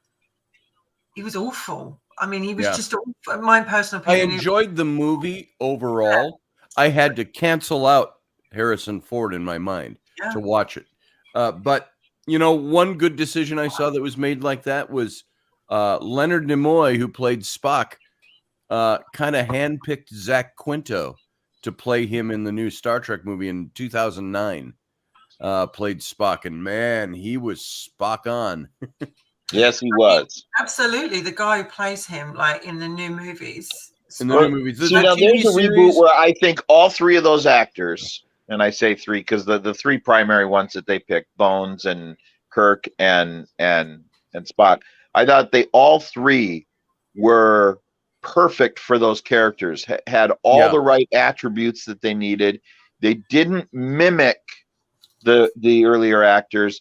he was awful. I mean, he was just awful. My personal opinion. I enjoyed the movie overall. Yeah. I had to cancel out Harrison Ford in my mind to watch it, but. You know, one good decision I saw that was made like that was Leonard Nimoy, who played Spock, kind of handpicked Zach Quinto to play him in the new Star Trek movie in 2009. Played Spock, and man, he was Spock on. Yes, he was. Absolutely. The guy who plays him, like in the new movies. In the new movies. See, now there's a reboot where I think all three of those actors, and I say three because the three primary ones that they picked, Bones and Kirk and Spock, I thought they all three were perfect for those characters, had all the right attributes that they needed. They didn't mimic the earlier actors,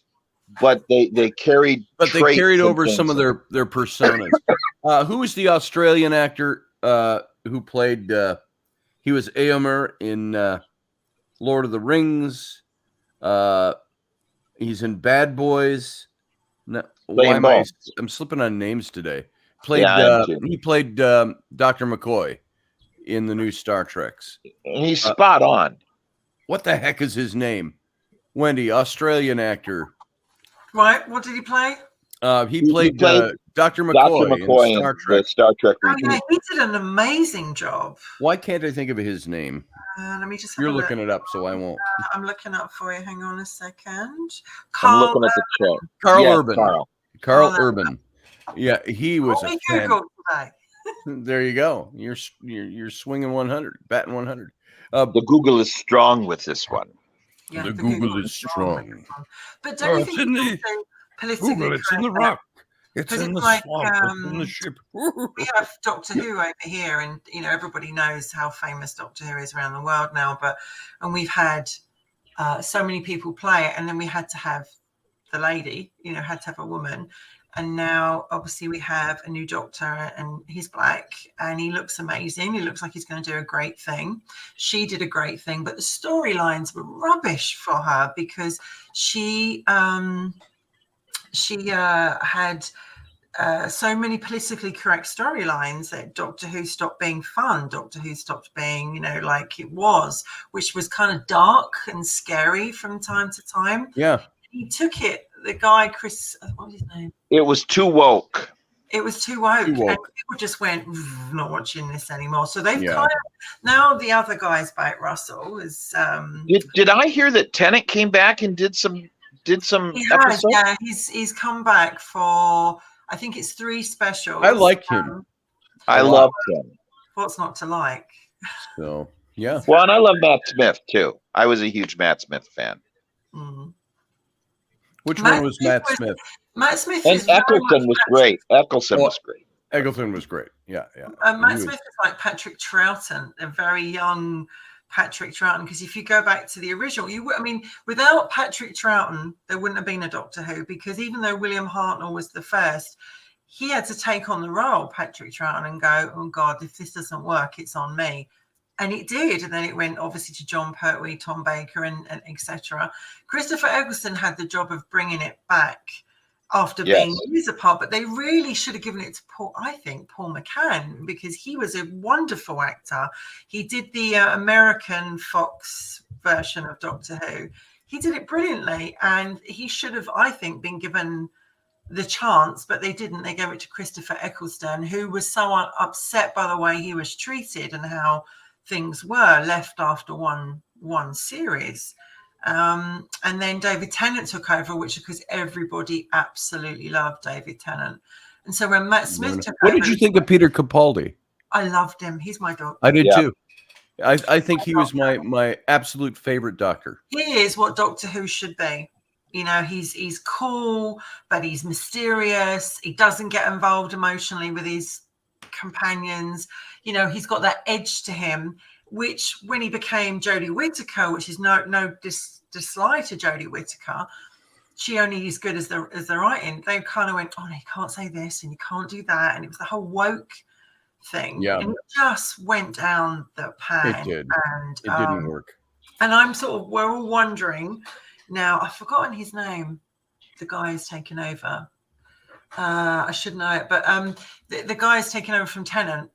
but they carried over some of their personas. Who was the Australian actor who played he was Éomer in Lord of the Rings? He's in Bad Boys. No, I'm slipping on names today. He played Dr. McCoy in the new Star Treks. He's spot on. What the heck is his name? Wendy, Australian actor. Right. What did he play? He played Dr. McCoy in Star Trek. Star Trek. Oh, yeah, he did an amazing job. Why can't I think of his name? Let me just. You're looking it up, so I won't. I'm looking up for you. Hang on a second. I'm looking at the chat. Carl Urban. Carl Urban. Yeah, he was a fan. There you go. You're swinging 100, batting 100. The Google is strong with this one. Yeah, the Google is strong. But don't you think it's also politically Google, it's in the rock. It's in the swamp. It's in the ship. We have Doctor Who over here, and everybody knows how famous Doctor Who is around the world now. And we've had so many people play it, and then we had to have the lady, had to have a woman. And now, obviously, we have a new Doctor, and he's black, and he looks amazing. He looks like he's going to do a great thing. She did a great thing, but the storylines were rubbish for her because she had so many politically correct storylines that Doctor Who stopped being fun. Doctor Who stopped being, like it was, which was kind of dark and scary from time to time. Yeah. He took it. The guy, Chris, what was his name? It was too woke. It was too woke. And people just went, not watching this anymore. So they've kind of, now the other guy's back, Russell, is... Did I hear that Tennant came back and did some episodes? Yeah, he's come back for, I think it's 3 specials. I like him. I loved him. What's not to like? So yeah. Well, and I love Matt Smith too. I was a huge Matt Smith fan. Mm. Which Matt one was Smith Matt Smith? Matt Smith And is very much Eccleston was great. Eccleston Oh, was great. Eggleton was great. Yeah, yeah. Matt He was- Smith is like Patrick Troughton, a very young Patrick Troughton. Because if you go back to the original, I mean, without Patrick Troughton, there wouldn't have been a Doctor Who. Because even though William Hartnell was the first, he had to take on the role, Patrick Troughton, and go, "Oh God, if this doesn't work, it's on me." And it did, and then it went obviously to John Pertwee, Tom Baker, and etc. Christopher Eccleston had the job of bringing it back after being years apart, but they really should have given it to Paul McCann, because he was a wonderful actor. He did the American Fox version of Doctor Who. He did it brilliantly, and he should have, I think, been given the chance, but they didn't. They gave it to Christopher Eccleston, who was so upset by the way he was treated and how things were left after one series. And then David Tennant took over, which because everybody absolutely loved David Tennant. And so when Matt Smith took what over, did you think of Peter Capaldi? I loved him. He's my dog. I did too. I think he was my absolute favorite Doctor. He is what Doctor Who should be. You know, he's cool, but he's mysterious. He doesn't get involved emotionally with his companions. You know, he's got that edge to him, which when he became Jodie Whittaker, which is no dislike to Jodie Whittaker, she only is good as the writing. They kind of went, "Oh, no, you can't say this and you can't do that," and it was the whole woke thing. Yeah, and it just went down the pan. It did. And It didn't work. And we're all wondering now. I've forgotten his name. The guy who's taken over. I should know it, but the guy is taking over from Tennant.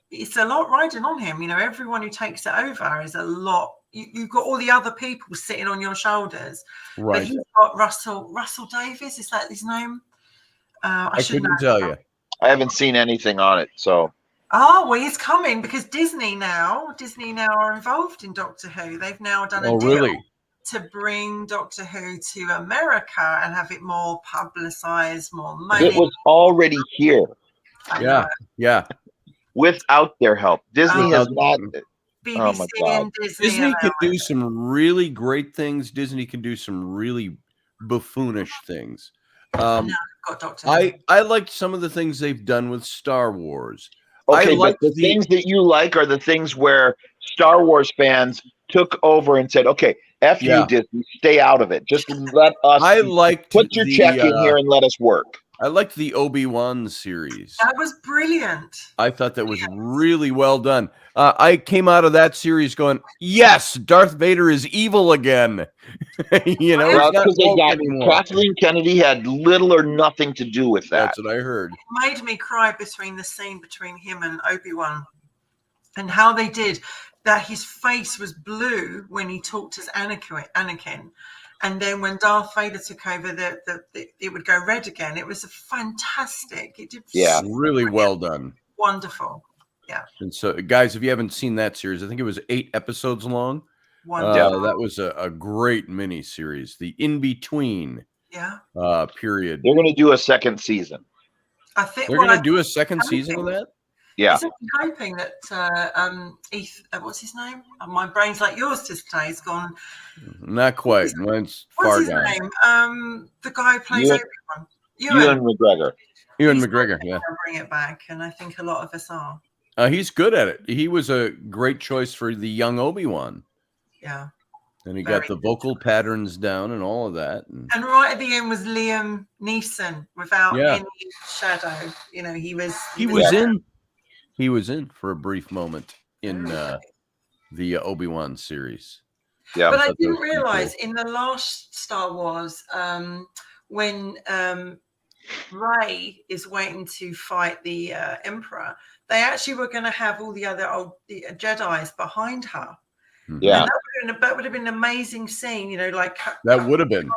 It's a lot riding on him. You know, everyone who takes it over is a lot. You've got all the other people sitting on your shoulders. Right. But he's got Russell Davies. Is that his name? I couldn't tell you. I haven't seen anything on it, so. Oh, well, he's coming because Disney now are involved in Doctor Who. They've now done a deal Really? to bring Doctor Who to America and have it more publicized, more money. It was already here Yeah. without their help. Disney has not. BBC Oh my God. and Disney. Disney can do some really great things. Disney can do some really buffoonish things. Got Doctor Who. I liked some of the things they've done with Star Wars. Okay, I but like the things that you like are the things where Star Wars fans took over and said, "Okay, F you, Disney, stay out of it. Just let us put your check in here and let us work." I liked the Obi-Wan series. That was brilliant. I thought that was really well done. I came out of that series going, "Yes, Darth Vader is evil again." You know, Well, he's not because they woke got anymore. Kathleen Kennedy had little or nothing to do with that. That's what I heard. It made me cry between the scene between him and Obi-Wan and how they did that. His face was blue when he talked as Anakin. And then when Darth Vader took over, it would go red again. It was fantastic. It did really well done. Wonderful. Yeah. And so, guys, if you haven't seen that series, I think it was 8 episodes long. That was a great mini series. The in-between period. They're going to do a second season. I think they're going to do a second season of that. Yeah. I'm hoping that what's his name? My brain's like yours today. It's gone. Not quite. Mine's far What's his gone. name? The guy who plays Obi-Wan. Ewan McGregor. Ewan McGregor. Yeah. Bring it back, and I think a lot of us are. He's good at it. He was a great choice for the young Obi-Wan. Yeah. And he got the vocal patterns down and all of that. And right at the end was Liam Neeson without any shadow. You know, he was in for a brief moment in the Obi-Wan series. Yeah. But I didn't realize in the last Star Wars, when Rey is waiting to fight the Emperor, they actually were going to have all the other the Jedis behind her. Yeah. And that would have been an amazing scene, you know, like that would have been.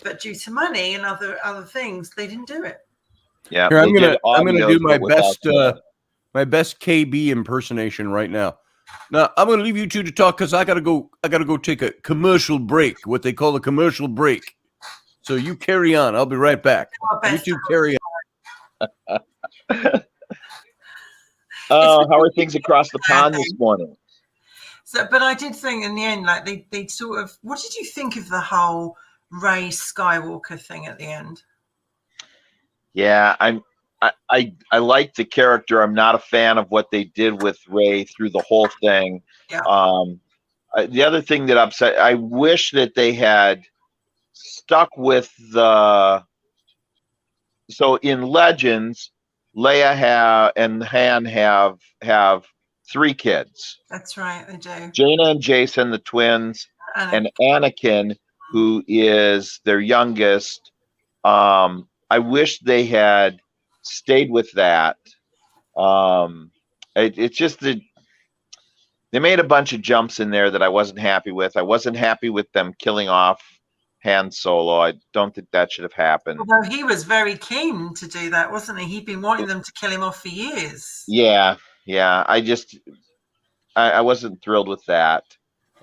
But due to money and other things, they didn't do it. Yeah. Here, I'm gonna do my best KB impersonation right now. Now I'm gonna leave you two to talk because I gotta go take a commercial break, what they call a commercial break. So you carry on. I'll be right back. You two carry on. Oh, how are things across the pond this morning? So, but I did think in the end, like they sort of. What did you think of the whole Rey Skywalker thing at the end? Yeah, I like the character. I'm not a fan of what they did with Ray through the whole thing. Yeah. The other thing that upset, I wish that they had stuck with the. So in Legends, Leia and Han have 3 kids: That's right, they do. Jaina and Jason, the twins, and Anakin, who is their youngest. I wish they had stayed with that. It's just that they made a bunch of jumps in there that I wasn't happy with. I wasn't happy with them killing off Han Solo. I don't think that should have happened. Although he was very keen to do that, wasn't he? He'd been wanting them to kill him off for years. Yeah. I wasn't thrilled with that,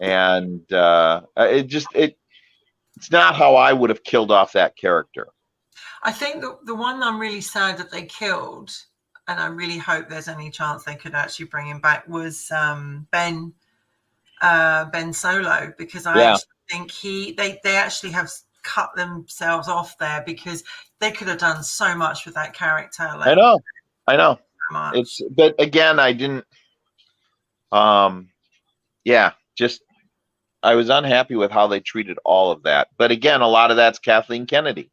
and it's not how I would have killed off that character. I think the one I'm really sad that they killed, and I really hope there's any chance they could actually bring him back, was Ben Solo, because I actually think they actually have cut themselves off there, because they could have done so much with that character. Like, I know. But again, I didn't. I was unhappy with how they treated all of that. But again, a lot of that's Kathleen Kennedy.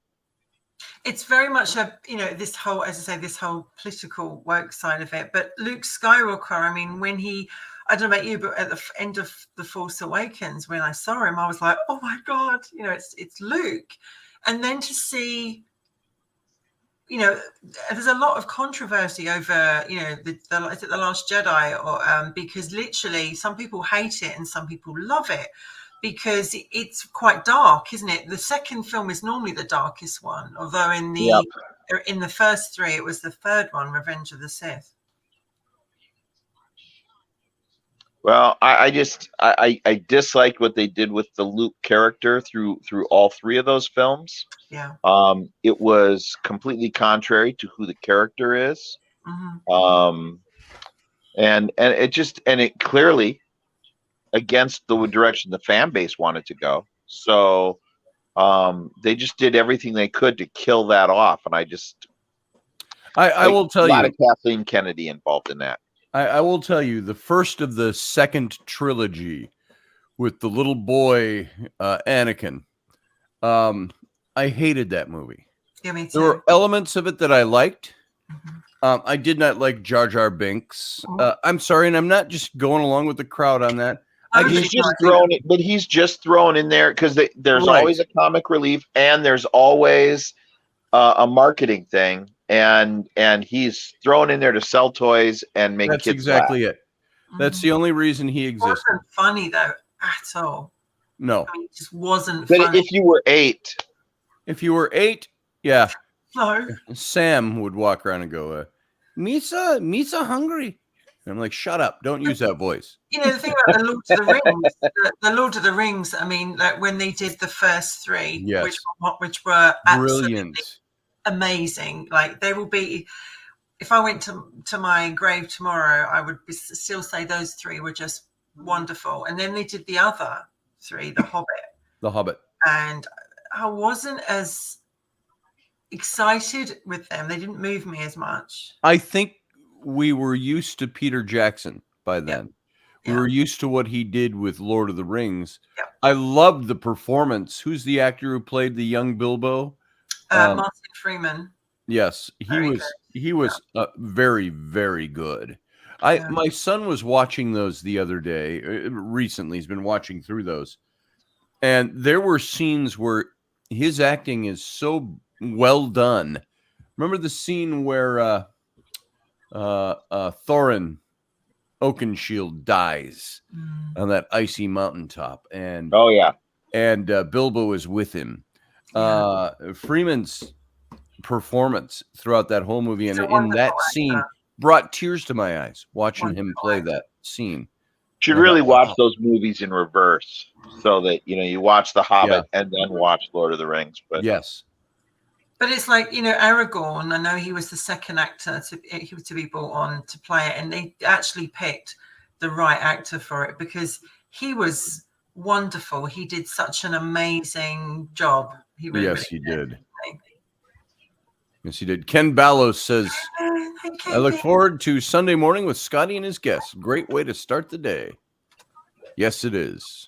It's very much this whole, as I say, this whole political woke side of it. But Luke Skywalker, I mean, when I don't know about you, but at the end of The Force Awakens, when I saw him, I was like, oh my God, it's Luke. And then to see, there's a lot of controversy over, is it The Last Jedi, or because literally some people hate it and some people love it, because it's quite dark, isn't it? The second film is normally the darkest one, although in the first 3, it was the third one, Revenge of the Sith. Well, I disliked what they did with the Luke character through all 3 of those films. Yeah. It was completely contrary to who the character is. Mm-hmm. And it clearly against the direction the fan base wanted to go. So they just did everything they could to kill that off. And I will tell you, a lot of Kathleen Kennedy involved in that. I will tell you, the first of the second trilogy with the little boy Anakin, I hated that movie. Yeah, me too. There were elements of it that I liked. I did not like Jar Jar Binks. I'm sorry, and I'm not just going along with the crowd on that. He's just thrown in there because there's always a comic relief, and there's always a marketing thing, and he's thrown in there to sell toys and make kids. That's exactly laugh. it. That's the only reason he exists. It wasn't funny though at all. No, it just wasn't. But funny. if you were 8, yeah, no, Sam would walk around and go, "Misa hungry." And I'm like, shut up! Don't use that voice. The thing about the Lord of the Rings, the Lord of the Rings. I mean, like when they did the first 3, which were brilliant, amazing. Like they will be. If I went to my grave tomorrow, I would still say those 3 were just wonderful. And then they did the other 3, The Hobbit, and I wasn't as excited with them. They didn't move me as much. I think we were used to Peter Jackson by then. We were used to what he did with Lord of the Rings. I loved the performance. Who's the actor who played the young Bilbo? Martin Freeman. Yes, he was very, very good. My son was watching those the other day. Recently, he's been watching through those, and there were scenes where his acting is so well done. Remember the scene where Thorin Oakenshield dies on that icy mountaintop, and Bilbo is with him. Freeman's performance throughout that whole movie and in that scene brought tears to my eyes watching him play that scene. You should really watch those movies in reverse, so that you watch The Hobbit and then watch Lord of the Rings. But yes, But it's like, Aragorn, I know he was the second actor to be brought on to play it, and they actually picked the right actor for it because he was wonderful. He did such an amazing job. He really, Yes, really he did. Yes, he did. Ken Ballos says, I look forward to Sunday morning with Scotty and his guests. Great way to start the day. Yes, it is.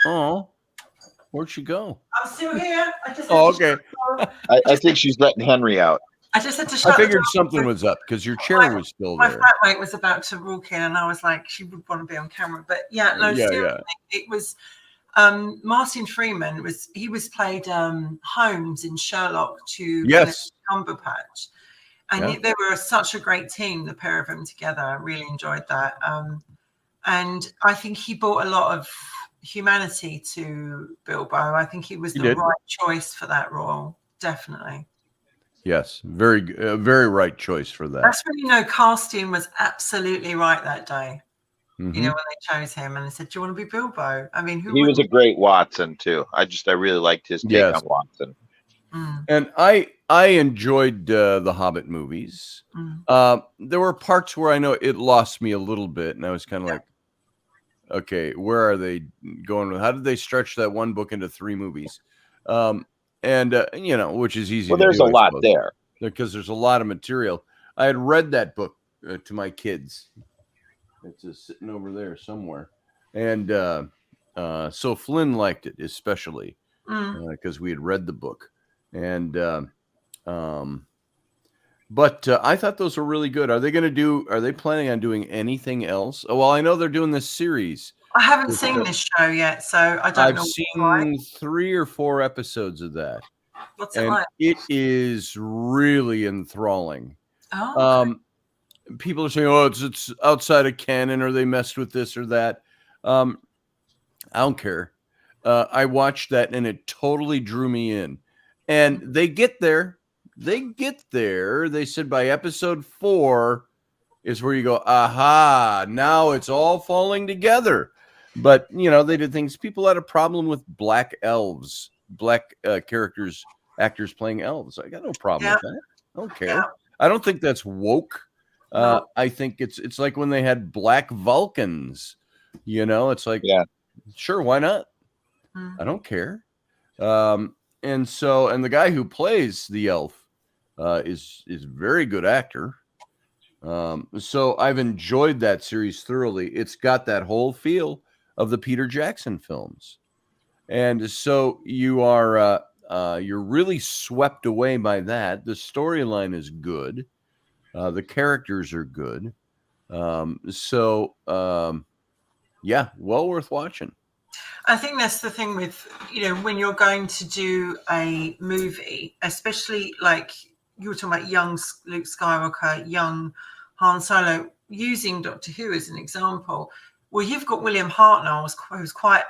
Oh, where'd she go? I'm still here. Okay. I think she's letting Henry out. I just had to shut I the figured door. something was up because your chair was still My there. flatmate was about to walk in, and I was like, she would want to be on camera. But yeah, no, seriously, it was Martin Freeman was played Holmes in Sherlock to Benedict Cumberbatch, and they were such a great team, the pair of them together. I really enjoyed that, and I think he brought a lot of humanity to Bilbo. I think he was the right choice for that role, definitely. Yes, very right choice for that. That's when casting was absolutely right that day. Mm-hmm. When they chose him and they said, "Do you want to be Bilbo?" I mean, he was a great Watson too. I really liked his take on Watson. And I enjoyed the Hobbit movies. There were parts where I know it lost me a little bit, and I was kind of like, okay, where are they going? How did they stretch that one book into 3 movies? Which is easy. Well, there's a lot there because there's a lot of material. I had read that book to my kids. It's just sitting over there somewhere, and so Flynn liked it especially because we had read the book, and but I thought those were really good. Are they planning on doing anything else? Oh, well, I know they're doing this series. I haven't seen this show yet, so I don't know. I've seen 3 or 4 episodes of that. What's it like? It is really enthralling. Oh. People are saying, "Oh, it's outside of canon," or they messed with this or that. I don't care. I watched that, and it totally drew me in. And they get there. They said by episode 4 is where you go, aha, now it's all falling together. But, they did things. People had a problem with black elves, black actors playing elves. I got no problem with that. I don't care. Yeah. I don't think that's woke. I think it's like when they had black Vulcans, it's like, sure, why not? I don't care. And the guy who plays the elf is a very good actor. So I've enjoyed that series thoroughly. It's got that whole feel of the Peter Jackson films. And so you're really swept away by that. The storyline is good. The characters are good. Well worth watching. I think that's the thing with, when you're going to do a movie, especially like you were talking about young Luke Skywalker, young Han Solo, using Doctor Who as an example. Well, you've got William Hartnell, who was quite,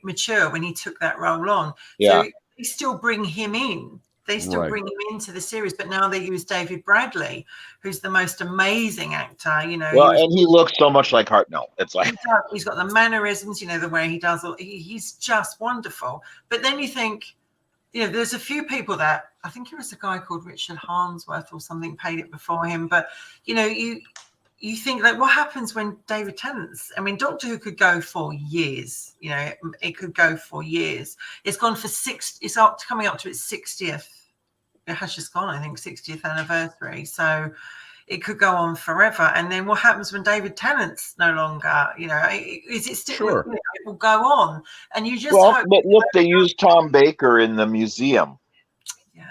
mature when he took that role on. Yeah. So they still bring him in. They still bring him into the series, but now they use David Bradley, who's the most amazing actor. Well, and he looks so much like Hartnell. It's like he's got the mannerisms, the way he does. He's just wonderful. But then you think, there's a few people that I think it was a guy called Richard Harmsworth or something paid it before him. But you think like, what happens when David Tennant's? I mean, Doctor Who could go for years. It could go for years. It's gone for 6. It's coming up to its 60th. It has just gone, I think, 60th anniversary. So it could go on forever. And then what happens when David Tennant's no longer? Is it still? Sure. It will go on, and you just. But look, they used Tom Baker in the museum. Yeah.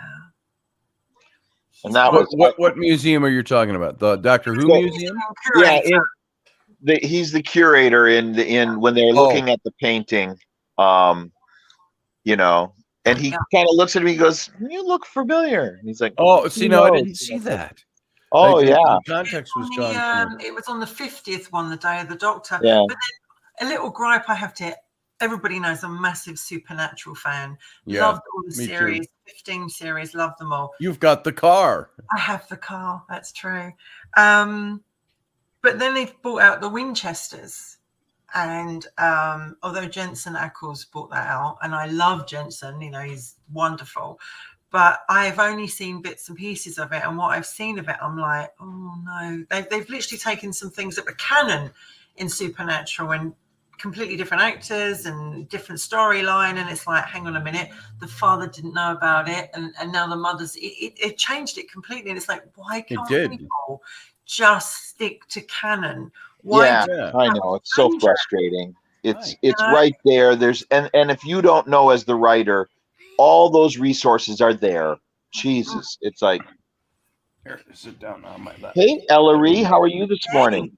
And that was what museum are you talking about? The Doctor Who museum? Yeah, he's the curator in when they're looking at the painting. And he kind of looks at me and goes, "You look familiar." And he's like, "Oh, see, no, I didn't see that." Oh, yeah. The context was John. It was on the 50th one, the Day of the Doctor. Yeah. But then a little gripe I have to. Everybody knows I'm a massive Supernatural fan. Yeah, loved all the series, too. 15 series, loved them all. You've got the car. I have the car. That's true. But then they've brought out the Winchesters. And although Jensen Ackles brought that out, and I love Jensen, you know, he's wonderful, but I've only seen bits and pieces of it. And what I've seen of it, I'm like, oh no, they've literally taken some things that were canon in Supernatural and completely different actors and different storyline. And it's like, hang on a minute, the father didn't know about it. And now the mother's, it changed it completely. And it's like, why can't people just stick to canon? Why Yeah, I know. It's so change it? frustrating. It's right there. There's and if you don't know as the writer, all those resources are there. Jesus, it's like, Here, sit down on my lap. hey, Ellery, how are you this morning?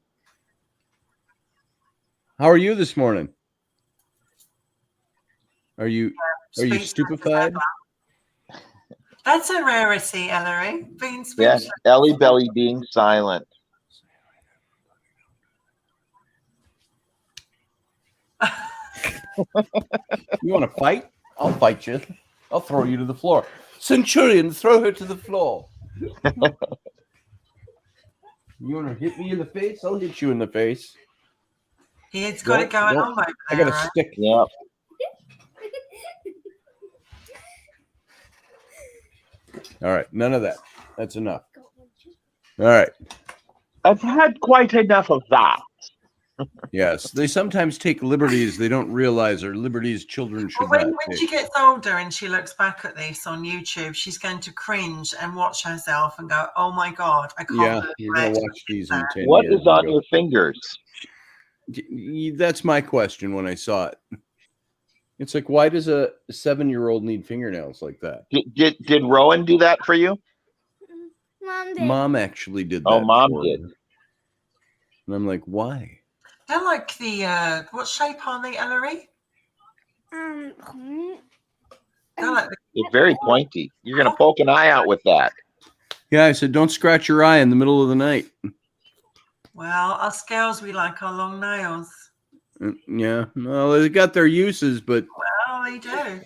How are you this morning? Are you Speechless stupefied? as ever. That's a rarity, Ellery. Being Yeah, speechless. Ellie Belly being silent. You want to fight? I'll fight you. I'll throw you to the floor. Centurion, throw her to the floor. You want to hit me in the face? I'll hit you in the face. He's got it going on over there. I got a right? stick. Yeah. All right, none of that. That's enough. All right. I've had quite enough of that. Yes, they sometimes take liberties they don't realize are liberties children should Well, when not she take. gets older and she looks back at this on YouTube, she's going to cringe and watch herself and go, "Oh my God, I can't Yeah, believe you're I gonna actually watch did these in that." 10 What years. is on your fingers? That's my question when I saw it. It's like, why does a 7-year-old need fingernails like that? Did Rowan do that for you? Mom did. Mom actually did that. Oh, Mom for did. her. And I'm like, why? They're like the what shape are they, Ellery? They're like It's very pointy. You're gonna poke an eye out with that. Yeah, I said, don't scratch your eye in the middle of the night. well, us girls, we like our long nails. Yeah, well, they got their uses, but Well, they do.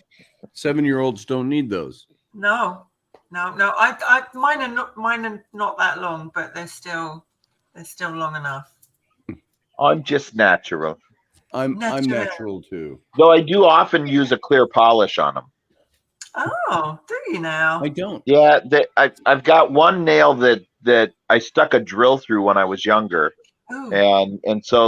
7-year-olds don't need those. No. I mine are not that long, but they're still long enough. I'm just natural. I'm Natural. natural too. Though I do often use a clear polish on them. Oh, do you now? I don't. Yeah, I've got one nail that I stuck a drill through when I was younger, Ooh. and so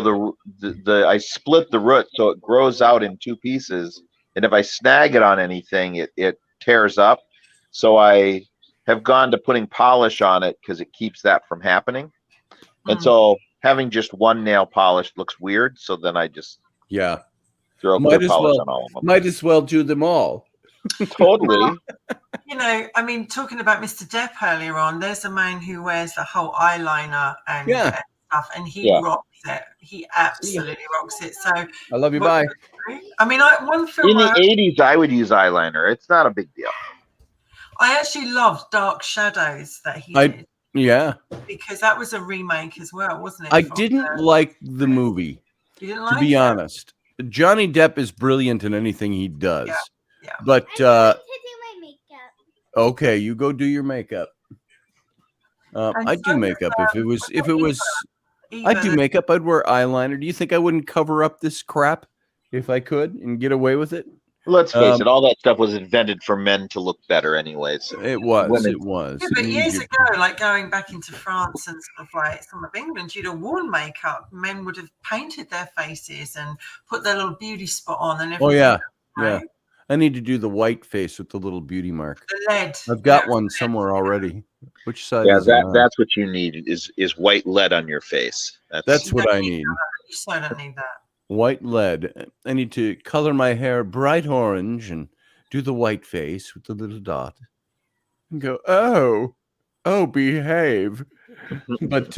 the I split the root so it grows out in two pieces, and if I snag it on anything, it tears up. So I have gone to putting polish on it because it keeps that from happening. And so having just one nail polished looks weird. So then I just throw clear polish on all of them. Might as well do them all. Totally. You know, I mean, talking about Mr. Depp earlier on, there's a man who wears the whole eyeliner and stuff, and he rocks it. He absolutely rocks it. So I love you. Bye. I mean, one film in the 80s, I would use eyeliner. It's not a big deal. I actually loved Dark Shadows that he did. Yeah. Because that was a remake as well, wasn't it? I didn't like the movie. You didn't like to be it? honest. Johnny Depp is brilliant in anything he does. Yeah. But I'm going to do my makeup. okay, you go do your makeup. I'd do makeup if it was I'd do makeup. I'd wear eyeliner. Do you think I wouldn't cover up this crap if I could and get away with it? Let's face it, all that stuff was invented for men to look better anyways. It was. Women. It was. Yeah, but years ago, like going back into France and stuff like some of England, you'd have worn makeup. Men would have painted their faces and put their little beauty spot on and everything. Oh yeah, right? yeah. I need to do the white face with the little beauty mark. The lead. I've got one somewhere already. Which side? Yeah, is it on? that's what you need is white lead on your face. That's what I need. You so don't need that. White lead. I need to color my hair bright orange and do the white face with the little dot and go, oh, behave. But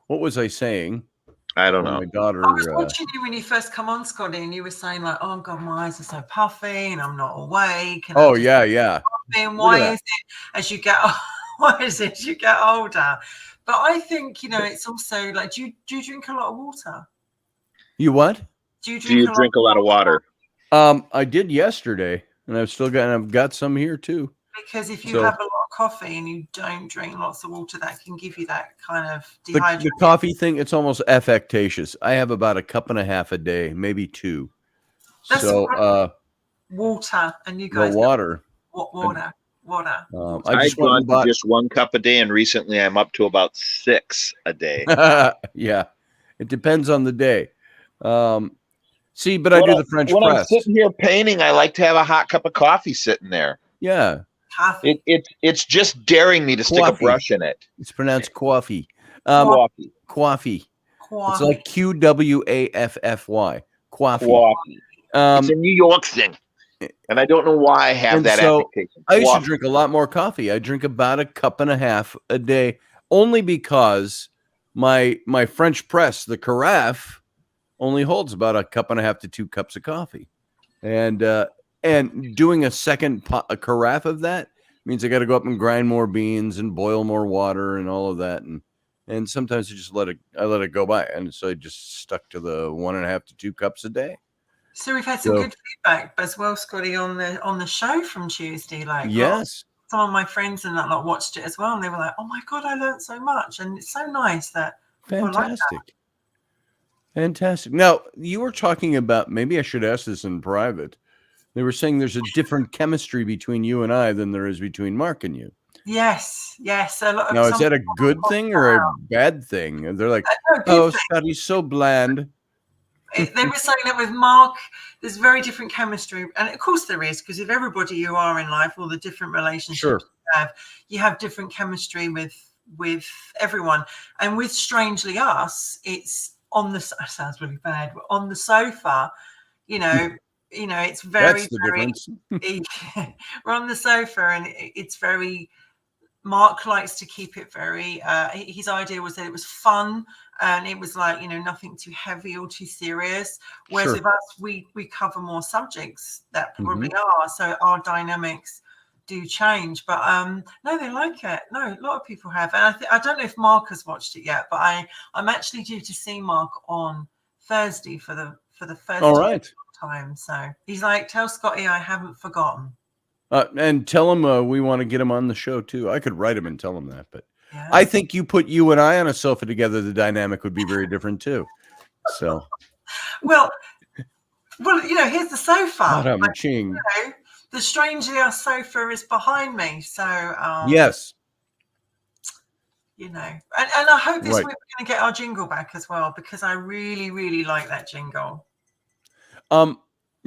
what was I saying? I don't know. My daughter. I was watching you when you first come on, Scotty, and you were saying like, "Oh God, my eyes are so puffy, and I'm not awake." And yeah. And why is it as you get you get older? But I think it's also like, do you drink a lot of water? You what? Do you drink a lot of water? I did yesterday, and I've got some here too. Because if you have a lot hot coffee and you don't drink lots of water, that can give you that kind of The dehydration. coffee thing, it's almost affectatious. I have about a cup and a half a day, maybe 2. That's So, water, and you well, guys water. water. I just I've went gone and bought. to just 1 cup a day, and recently I'm up to about 6 a day. Yeah, it depends on the day. See, but I do the French when I'm press. sitting here painting, I like to have a hot cup of coffee sitting there. Yeah, Coffee. It's just daring me to stick a Coffee. brush in it. it's pronounced coffee. Coffee. Coffee. It's Coffee. like QWAFFY. Coffee. Coffee. It's a New York thing, and I don't know why I have And that so, affectation. I used to Coffee. drink a lot more coffee. I drink about a cup and a half a day, only because my French press, the carafe, only holds about a cup and a half to 2 cups of coffee, and doing a second a carafe of that means I got to go up and grind more beans and boil more water and all of that, and sometimes I just let it go by, and so I just stuck to the 1.5 to 2 cups a day. So we've had some good feedback as well, Scotty, on the show from Tuesday. Like, Yes, some of my friends and that lot watched it as well, and they were like, "Oh my god, I learned so much!" And it's so nice that people like that. fantastic. Fantastic. Now, you were talking about, maybe I should ask this in private. They were saying there's a different chemistry between you and I than there is between Mark and you. Yes. A lot of Now, is some that a people good point thing that or a out. bad thing? And they're like, No, good oh, thing. Scotty's so bland. They were saying that with Mark, there's very different chemistry, and of course there is, because of everybody you are in life, all the different relationships Sure. you have different chemistry with everyone. And with Strangely Us, it's on the sounds really bad, but on the sofa, it's very That's the very difference. we're on the sofa, and it's very. Mark likes to keep it very. His idea was that it was fun, and it was like, nothing too heavy or too serious. Whereas Sure. with us, we cover more subjects that probably are. So our dynamics do change. But no, they like it. No, a lot of people have, and I don't know if Mark has watched it yet. But I'm actually due to see Mark on Thursday for the first All right. time. So he's like, "Tell Scotty I haven't forgotten." And tell him we want to get him on the show too. I could write him and tell him that, but Yeah. I think you put you and I on a sofa together, the dynamic would be very different too. So, well, here's the sofa. ching. The Strangely Us sofa is behind me, so Yes. and I hope this Right. week we're going to get our jingle back as well, because I really, really like that jingle.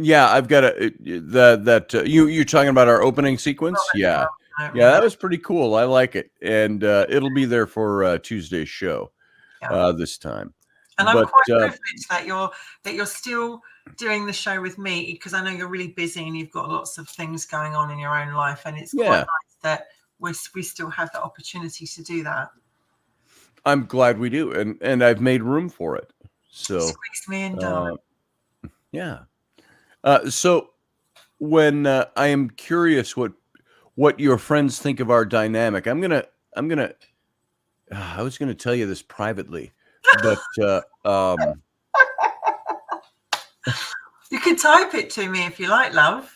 Yeah, I've got you're talking about our opening sequence. Yeah, that was pretty cool. I like it, and it'll be there for Tuesday's show this time. And I'm quite privileged that you're still doing the show with me, because I know you're really busy and you've got lots of things going on in your own life, and it's quite nice that we still have the opportunity to do that. I'm glad we do, and I've made room for it. So squeeze me in, darling. Yeah. So when I am curious what your friends think of our dynamic, I was gonna tell you this privately, but you can type it to me if you like, love.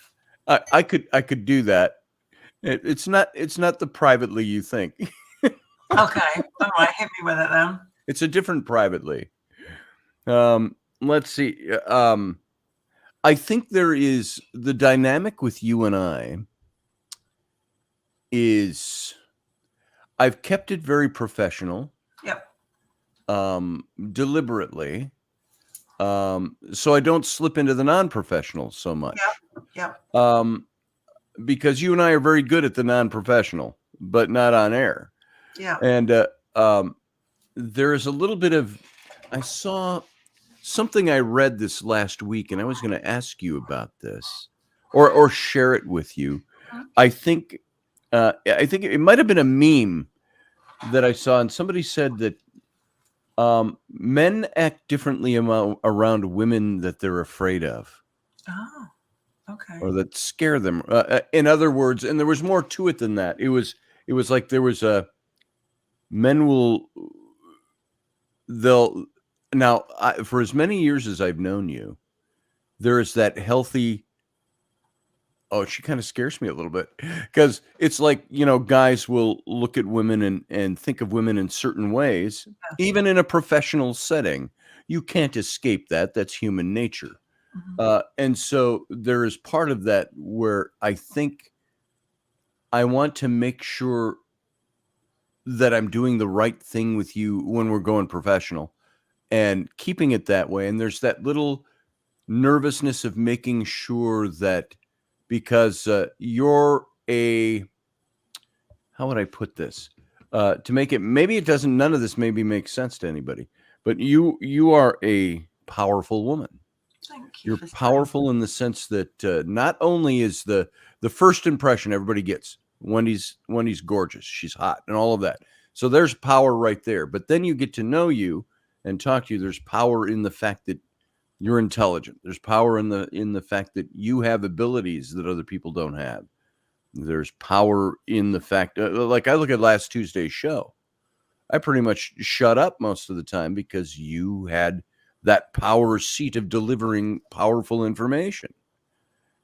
I could do that. It's not the privately you think. Okay, all right, hit me with it then. It's a different privately. Let's see. I think there is the dynamic with you and I is I've kept it very professional. Yep. Deliberately. So I don't slip into the non-professional so much. Yep. Because you and I are very good at the non-professional, but not on air. Yeah. And there is a little bit of, I saw something I read this last week, and I was going to ask you about this, or share it with you. I think it might have been a meme that I saw, and somebody said that men act differently around women that they're afraid of. Oh, okay. Or that scare them. In other words, and there was more to it than that. It was like there was now, for as many years as I've known you, there is that healthy oh, she kind of scares me a little bit because it's like, guys will look at women and think of women in certain ways, even in a professional setting. You can't escape that. That's human nature. And so there is part of that where I think I want to make sure that I'm doing the right thing with you when we're going professional and keeping it that way. And there's that little nervousness of making sure that because you're how would I put this? To make it, maybe it doesn't, none of this maybe makes sense to anybody, but you are a powerful woman. Thank you. You're powerful in the sense that not only is the first impression everybody gets, Wendy's gorgeous, she's hot, and all of that. So there's power right there. But then you get to know you and talk to you. There's power in the fact that you're intelligent. There's power in the fact that you have abilities that other people don't have. There's power in the fact, like I look at last Tuesday's show. I pretty much shut up most of the time because you had that power seat of delivering powerful information.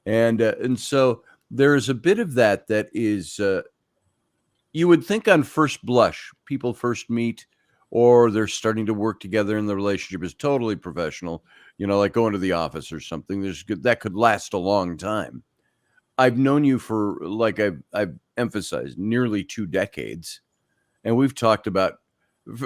And so there's a bit of that is, you would think on first blush, people first meet or they're starting to work together and the relationship is totally professional, like going to the office or something. That could last a long time. I've known you for, like I've emphasized, nearly 2 decades. And we've talked about,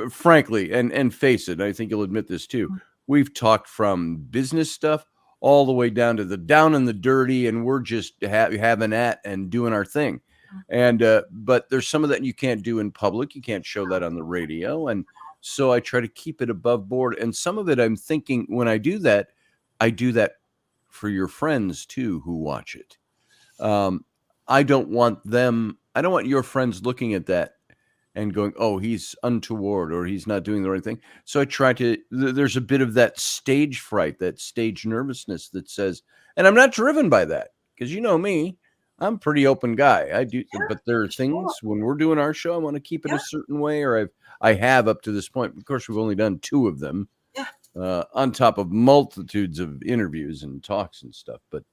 frankly, and face it, I think you'll admit this too. We've talked from business stuff all the way down to the down and the dirty, and we're just having at and doing our thing. And but there's some of that you can't do in public. You can't show that on the radio. And so I try to keep it above board. And some of it I'm thinking when I do that for your friends too who watch it. I don't want your friends looking at that and going, oh, he's untoward or he's not doing the right thing. So I try there's a bit of that stage fright, that stage nervousness that says, and I'm not driven by that because you know me, I'm a pretty open guy. I do, but there are things when we're doing our show, I want to keep it a certain way, or I have up to this point. Of course, we've only done 2 of them on top of multitudes of interviews and talks and stuff. But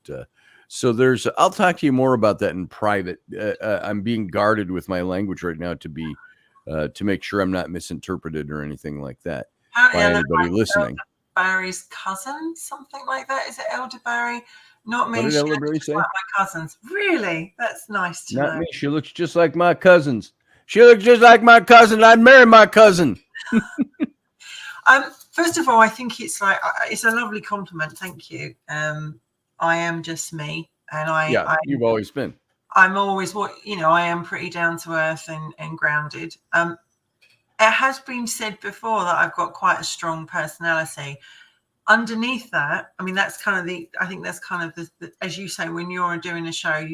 so I'll talk to you more about that in private. I'm being guarded with my language right now to make sure I'm not misinterpreted or anything like that by anybody listening. Barry's cousin, something like that. Is it Elder Barry? Not me. What did Elder Barry say? Like my cousins. Really? That's nice to know. Not me. She looks just like my cousins. She looks just like my cousin. I'd marry my cousin. First of all, I think it's a lovely compliment. Thank you. I am just me, and you've always been. I'm always I am pretty down to earth and grounded. It has been said before that I've got quite a strong personality. Underneath that, I mean, that's kind of the as you say, when you're doing a show,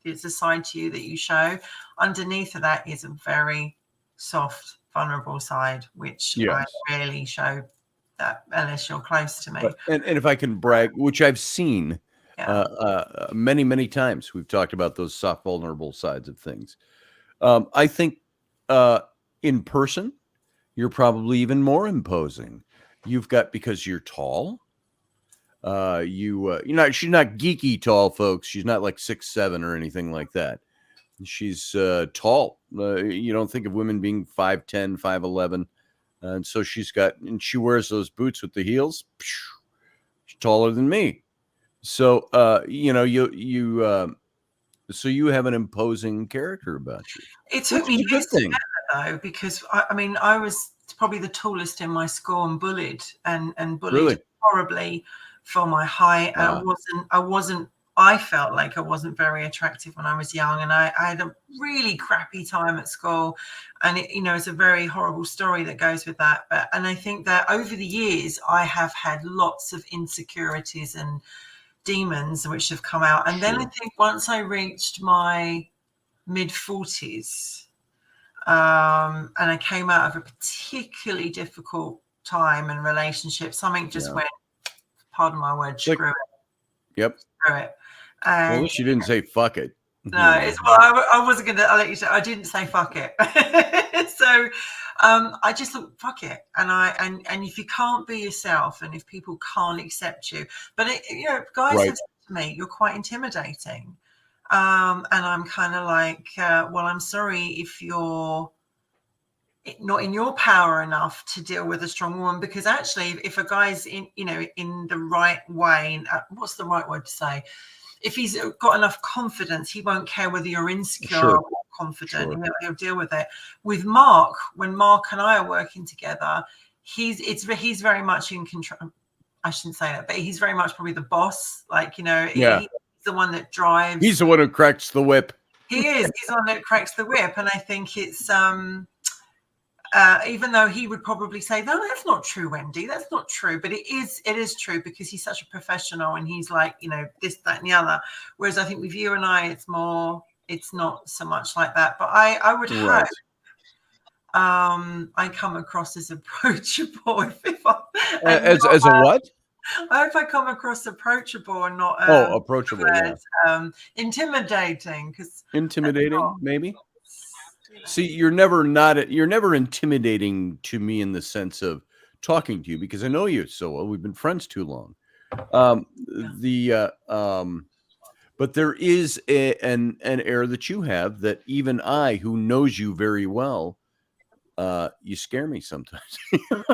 it's a side to you that you show. Underneath of that is a very soft, vulnerable side, which I rarely show that unless you're close to me. And if I can brag, which I've seen many, many times, we've talked about those soft, vulnerable sides of things. I think in person, you're probably even more imposing. You've got, because you're tall. She's not geeky tall, folks. She's not like 6'7" or anything like that. She's tall. You don't think of women being 5'10", 5'11", and so she wears those boots with the heels. She's taller than me. So so you have an imposing character about you. It took me years to get that, though, because I was probably the tallest in my school and bullied horribly for my height. And I felt like I wasn't very attractive when I was young, and I had a really crappy time at school, and it's a very horrible story that goes with that. And I think that over the years I have had lots of insecurities and demons which have come out. And then I think once I reached my mid-40s, and I came out of a particularly difficult time and relationship, something just went, pardon my word, screw it. Yep. Screw it. Well, at least you didn't say fuck it. No, I wasn't going to. I'll let you say. I didn't say fuck it. So I just thought fuck it, and if you can't be yourself, and if people can't accept you, but guys have said to me, you're quite intimidating, And I'm kind of like, well, I'm sorry if you're not in your power enough to deal with a strong woman, because actually if a guy's in the right way, what's the right word to say, if he's got enough confidence, he won't care whether you're insecure Sure. or confident. Sure. He'll deal with it. With Mark, when Mark and I are working together, he's very much in control. I shouldn't say that, but he's very much probably the boss. Like, he's the one that drives. He's the one who cracks the whip. He is. He's the one that cracks the whip. And I think it's even though he would probably say, no, that's not true, Wendy, that's not true. But it is true, because he's such a professional and he's like, this, that, and the other. Whereas I think with you and I, it's not so much like that. But I would hope I come across as approachable. As a what? I hope I come across approachable and not approachable, intimidating. Intimidating, maybe. See, you're never intimidating to me in the sense of talking to you, because I know you so well. We've been friends too long. But there is an air that you have that even I, who knows you very well, you scare me sometimes. And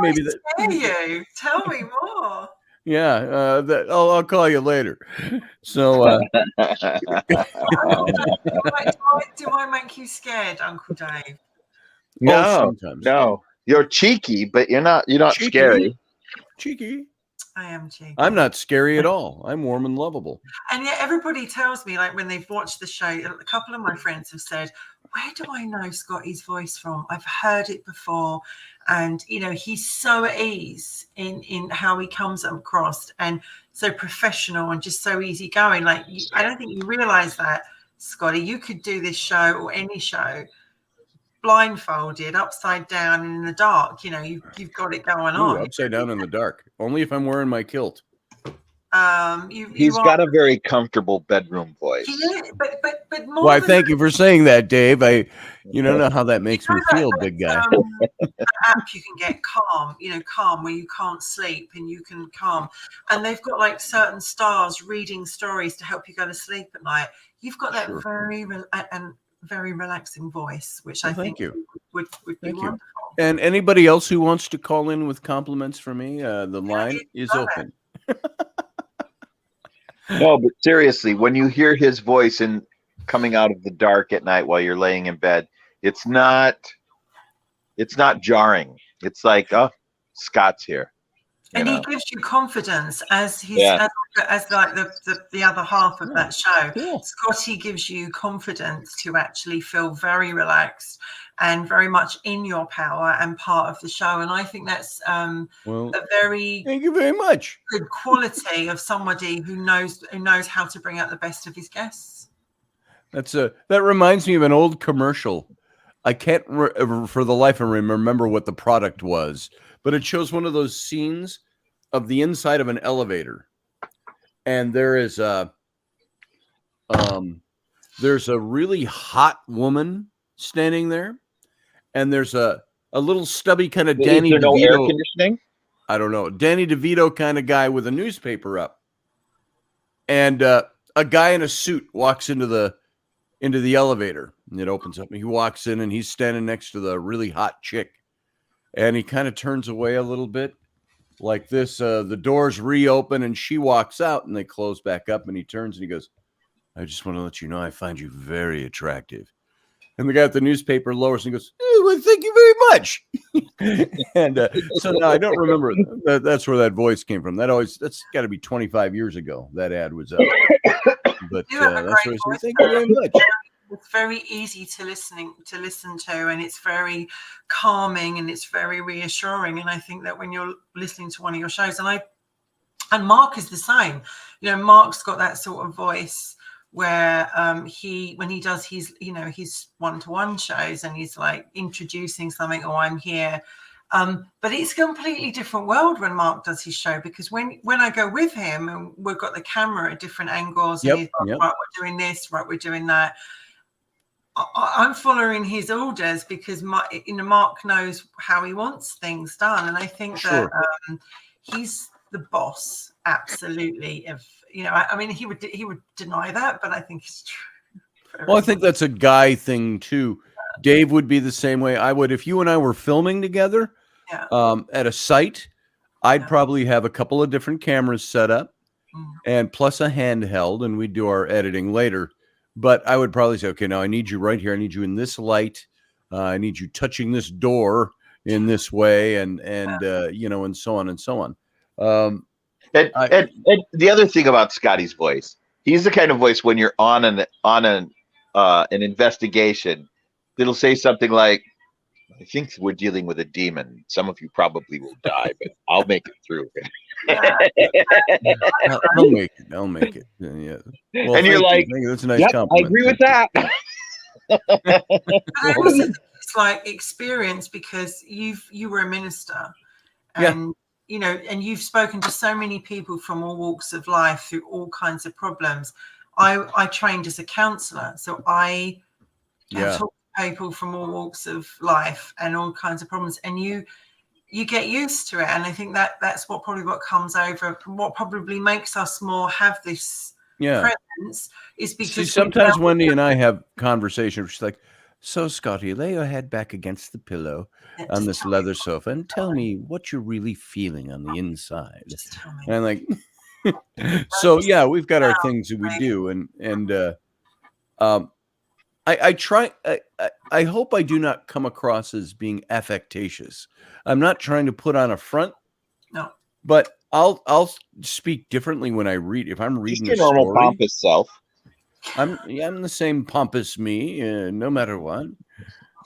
maybe that scare you. Tell me more. Yeah, I'll call you later. So, do I make you scared, Uncle Dave? No, no. You're cheeky, but you're not cheeky. Scary. Cheeky. I am cheeky. I'm not scary at all. I'm warm and lovable. And yet everybody tells me, like when they've watched the show, a couple of my friends have said, where do I know Scotty's voice from? I've heard it before. And, he's so at ease in how he comes across, and so professional and just so easygoing. Like, I don't think you realize that, Scotty. You could do this show or any show blindfolded, upside down, and in the dark. You've got it going on. Upside down in the dark. Only if I'm wearing my kilt. He's got a very comfortable bedroom voice. But more. Why, thank you for saying that, Dave. You don't know how that makes me feel, big guy. App you can get calm, calm where you can't sleep and you can calm. And they've got like certain stars reading stories to help you go to sleep at night. You've got that very relaxing voice, which I think would be wonderful. And anybody else who wants to call in with compliments for me, the line is open. No, but seriously, when you hear his voice coming out of the dark at night while you're laying in bed, it's not jarring. It's like, oh, Scott's here. And he gives you confidence as like the other half of that show. Cool. Scotty gives you confidence to actually feel very relaxed and very much in your power and part of the show. And I think that's a very thank you very much good quality of somebody who knows how to bring out the best of his guests. That reminds me of an old commercial. I can't for the life of me remember what the product was, but it shows one of those scenes of the inside of an elevator, and there's a really hot woman standing there, and there's a little stubby kind of Danny DeVito. No air conditioning? I don't know. Danny DeVito kind of guy with a newspaper up, and a guy in a suit walks into the elevator, and it opens up, and he walks in, and he's standing next to the really hot chick, and he kind of turns away a little bit like this. The doors reopen, and she walks out, and they close back up, and he turns and he goes, I just want to let you know I find you very attractive. And the guy at the newspaper lowers and goes, well, thank you very much. And so now I don't remember. That's where that voice came from. That's got to be 25 years ago. That ad was up. But that's what I said. Thank you very much. It's very easy to listen to, and it's very calming and it's very reassuring. And I think that when you're listening to one of your shows, and Mark is the same. Mark's got that sort of voice where when he does his one-to-one shows and he's like introducing something, I'm here. But it's a completely different world when Mark does his show, because when I go with him and we've got the camera at different angles, and he's like, right, we're doing this, right, we're doing that. I'm following his orders because Mark knows how he wants things done. And I think that he's the boss. absolutely. If you know, I mean, he would deny that, but I think it's true. Well, I think that's a guy thing too. Dave would be the same way. I would, if you and I were filming together at a site, I'd probably have a couple of different cameras set up and plus a handheld, and we'd do our editing later. But I would probably say, okay, now I need you right here. I need you in this light. I need you touching this door in this way, and you know, and so on and so on. And the other thing about Scotty's voice, he's the kind of voice when you're on an investigation, it'll say something like, I think we're dealing with a demon. Some of you probably will die, but I'll make it through. I'll make it. Yeah. Well, and you're like, that's a nice yep, compliment. I agree with that. But I also think it's like experience, because you were a minister, and you know, and you've spoken to so many people from all walks of life through all kinds of problems. I trained as a counselor, so I have talked to people from all walks of life and all kinds of problems, and you get used to it. And I think that's what comes over, what probably makes us more have this presence, is because sometimes Wendy and I have conversations. She's like, so Scotty, lay your head back against the pillow on this leather sofa and tell me what you're really feeling on the inside. Just tell me. And I'm like, so yeah, we've got our things that we do, and I try. I hope I do not come across as being affectatious. I'm not trying to put on a front. No, but I'll speak differently when I read. If I'm reading your normal pompous self, I'm the same pompous me, no matter what.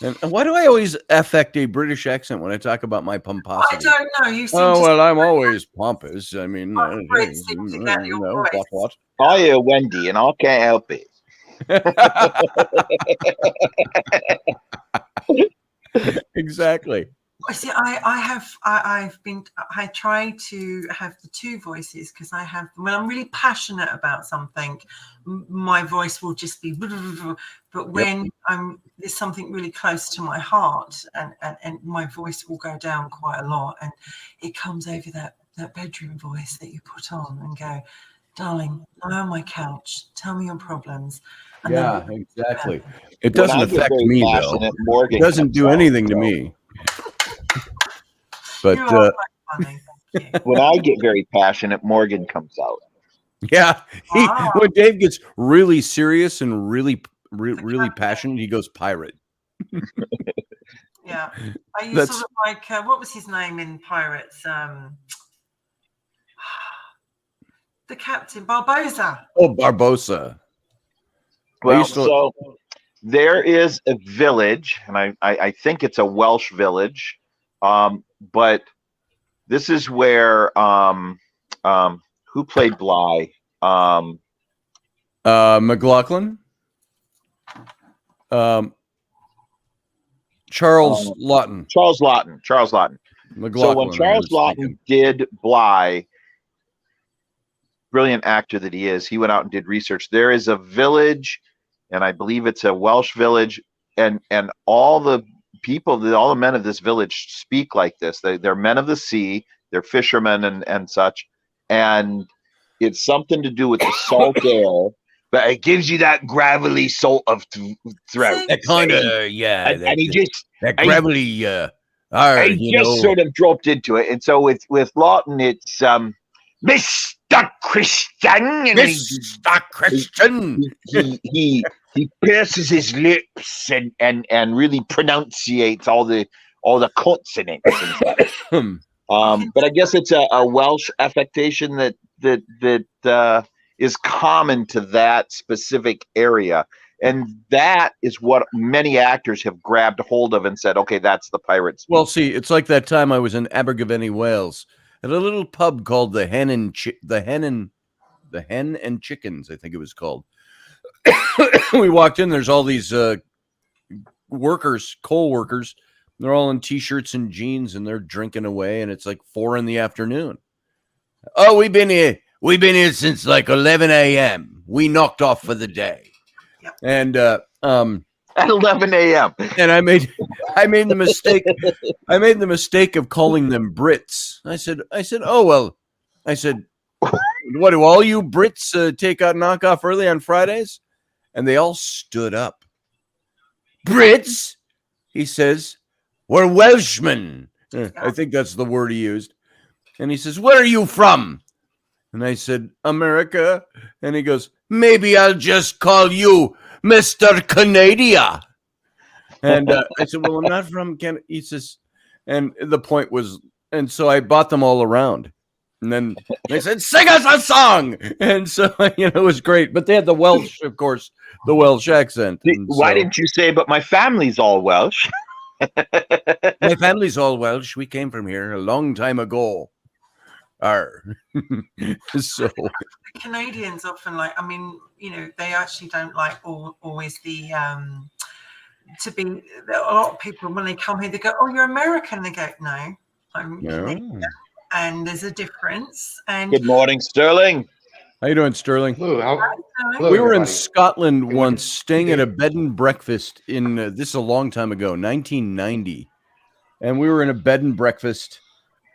And why do I always affect a British accent when I talk about my pomposity? I don't know. You seem I'm always pompous. I mean, what? Call you Wendy, and I can't help it. Exactly. See, I try to have the two voices, because I have, when I'm really passionate about something, my voice will just be, but when there's something really close to my heart, and my voice will go down quite a lot, and it comes over that bedroom voice that you put on and go, darling, lie on my couch, tell me your problems. And exactly. It doesn't affect me though. It doesn't do anything to me. But when I get very passionate, Morgan comes out. Yeah, when Dave gets really serious and really passionate, he goes pirate. Yeah, are you sort of like what was his name in Pirates? The captain, Barbosa. Oh, Barbosa. Well, so there is a village, and I think it's a Welsh village, but this is where who played Bly? McLaughlin. Charles Lawton. Charles Lawton. McLaughlin, so when Charles Lawton did Bly, brilliant actor that he is, he went out and did research. There is a village, and I believe it's a Welsh village, and all the people, all the men of this village speak like this. They're men of the sea, they're fishermen and such, and it's something to do with the salt air, but it gives you that gravelly salt of throat. That kind of and he just that gravelly. I just sort of dropped into it, and so with Lawton, it's Mr. Christian. Mr. Christian. He pierces his lips and really pronunciates all the consonants. But I guess it's a Welsh affectation that is common to that specific area. And that is what many actors have grabbed hold of and said, okay, that's the pirates. Well, see, it's like that time I was in Abergavenny, Wales, at a little pub called the Hen and Chickens, I think it was called. We walked in, there's all these coal workers. They're all in t-shirts and jeans, and they're drinking away, and it's like 4 p.m. Oh, we've been here since like 11 a.m. We knocked off for the day. Yep. And at 11 a.m. And I made the mistake. I made the mistake of calling them Brits. I said, oh well. I said, what do all you Brits take out knockoff early on Fridays? And they all stood up. Brits, he says, we're Welshmen. I think that's the word he used. And he says, where are you from? And I said, America. And he goes, maybe I'll just call you Mr. Canada. And I said, well, I'm not from Canada. He says, and the point was, and so I bought them all around. And then they said, sing us a song. And so, it was great. But they had the Welsh, of course, the Welsh accent. Why didn't you say, but my family's all Welsh? My family's all Welsh. We came from here a long time ago. So Canadians often they actually don't like always the to be. A lot of people when they come here, they go, "Oh, you're American." They go, "No, I'm Canadian," and there's a difference. And good morning, Sterling. How you doing, Sterling? Hello, we were in Scotland once, staying at a bed and breakfast in this is a long time ago, 1990, and we were in a bed and breakfast.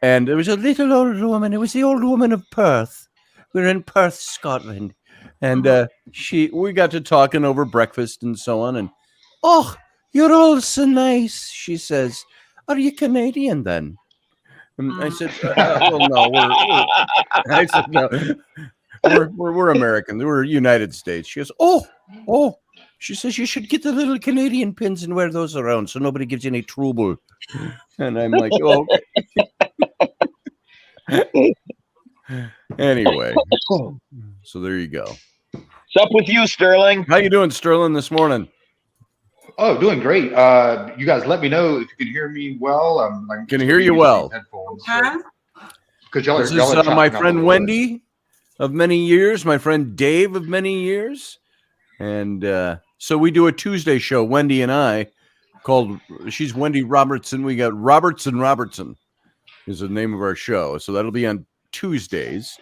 And there was a little old woman. It was the old woman of Perth. We were in Perth, Scotland. And we got to talking over breakfast and so on. And, oh, you're all so nice, she says. Are you Canadian then? And I said, well, no. I said, no. We're American. We're United States. She goes, oh. She says, you should get the little Canadian pins and wear those around so nobody gives you any trouble. And I'm like, oh, okay. Anyway, so there you go. What's up with you, Sterling? How you doing, Sterling, this morning? Oh, doing great. You guys let me know if you can hear me well. I'm Can hear you well. Because y'all this are is my friend Wendy of many years, my friend Dave of many years. And so we do a Tuesday show, Wendy and I, called, she's Wendy Robertson. We got Robertson is the name of our show. So that'll be on Tuesdays.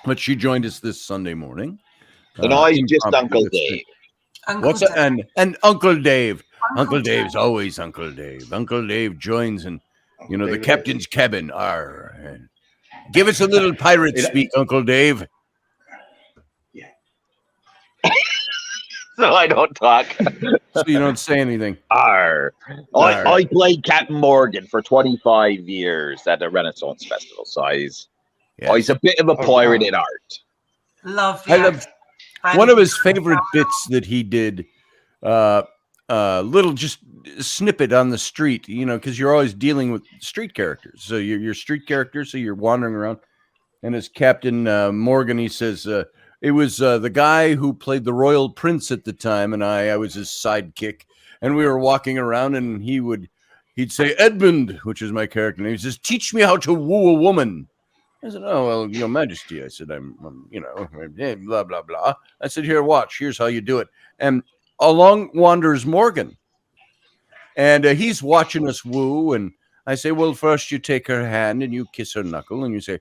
But she joined us this Sunday morning. And always just Uncle Dave. What's that? And Uncle Dave. Uncle Dave's always Uncle Dave. Uncle Dave joins in, the captain's cabin. And give us a little pirate speak, Uncle Dave. So I don't talk. So you don't say anything. I played Captain Morgan for 25 years at the Renaissance Festival. So he's a bit of a pirate in art. Lovely. One of his favorite bits that he did, little just snippet on the street, because you're always dealing with street characters. So you're street characters, so you're wandering around. And as Captain Morgan, he says, it was the guy who played the royal prince at the time, and I was his sidekick. And we were walking around, and he'd say, Edmund, which is my character name. He says, teach me how to woo a woman. I said, oh, well, Your Majesty. I said, I'm blah, blah, blah. I said, here, watch. Here's how you do it. And along wanders Morgan. And he's watching us woo. And I say, well, first you take her hand and you kiss her knuckle. And you say,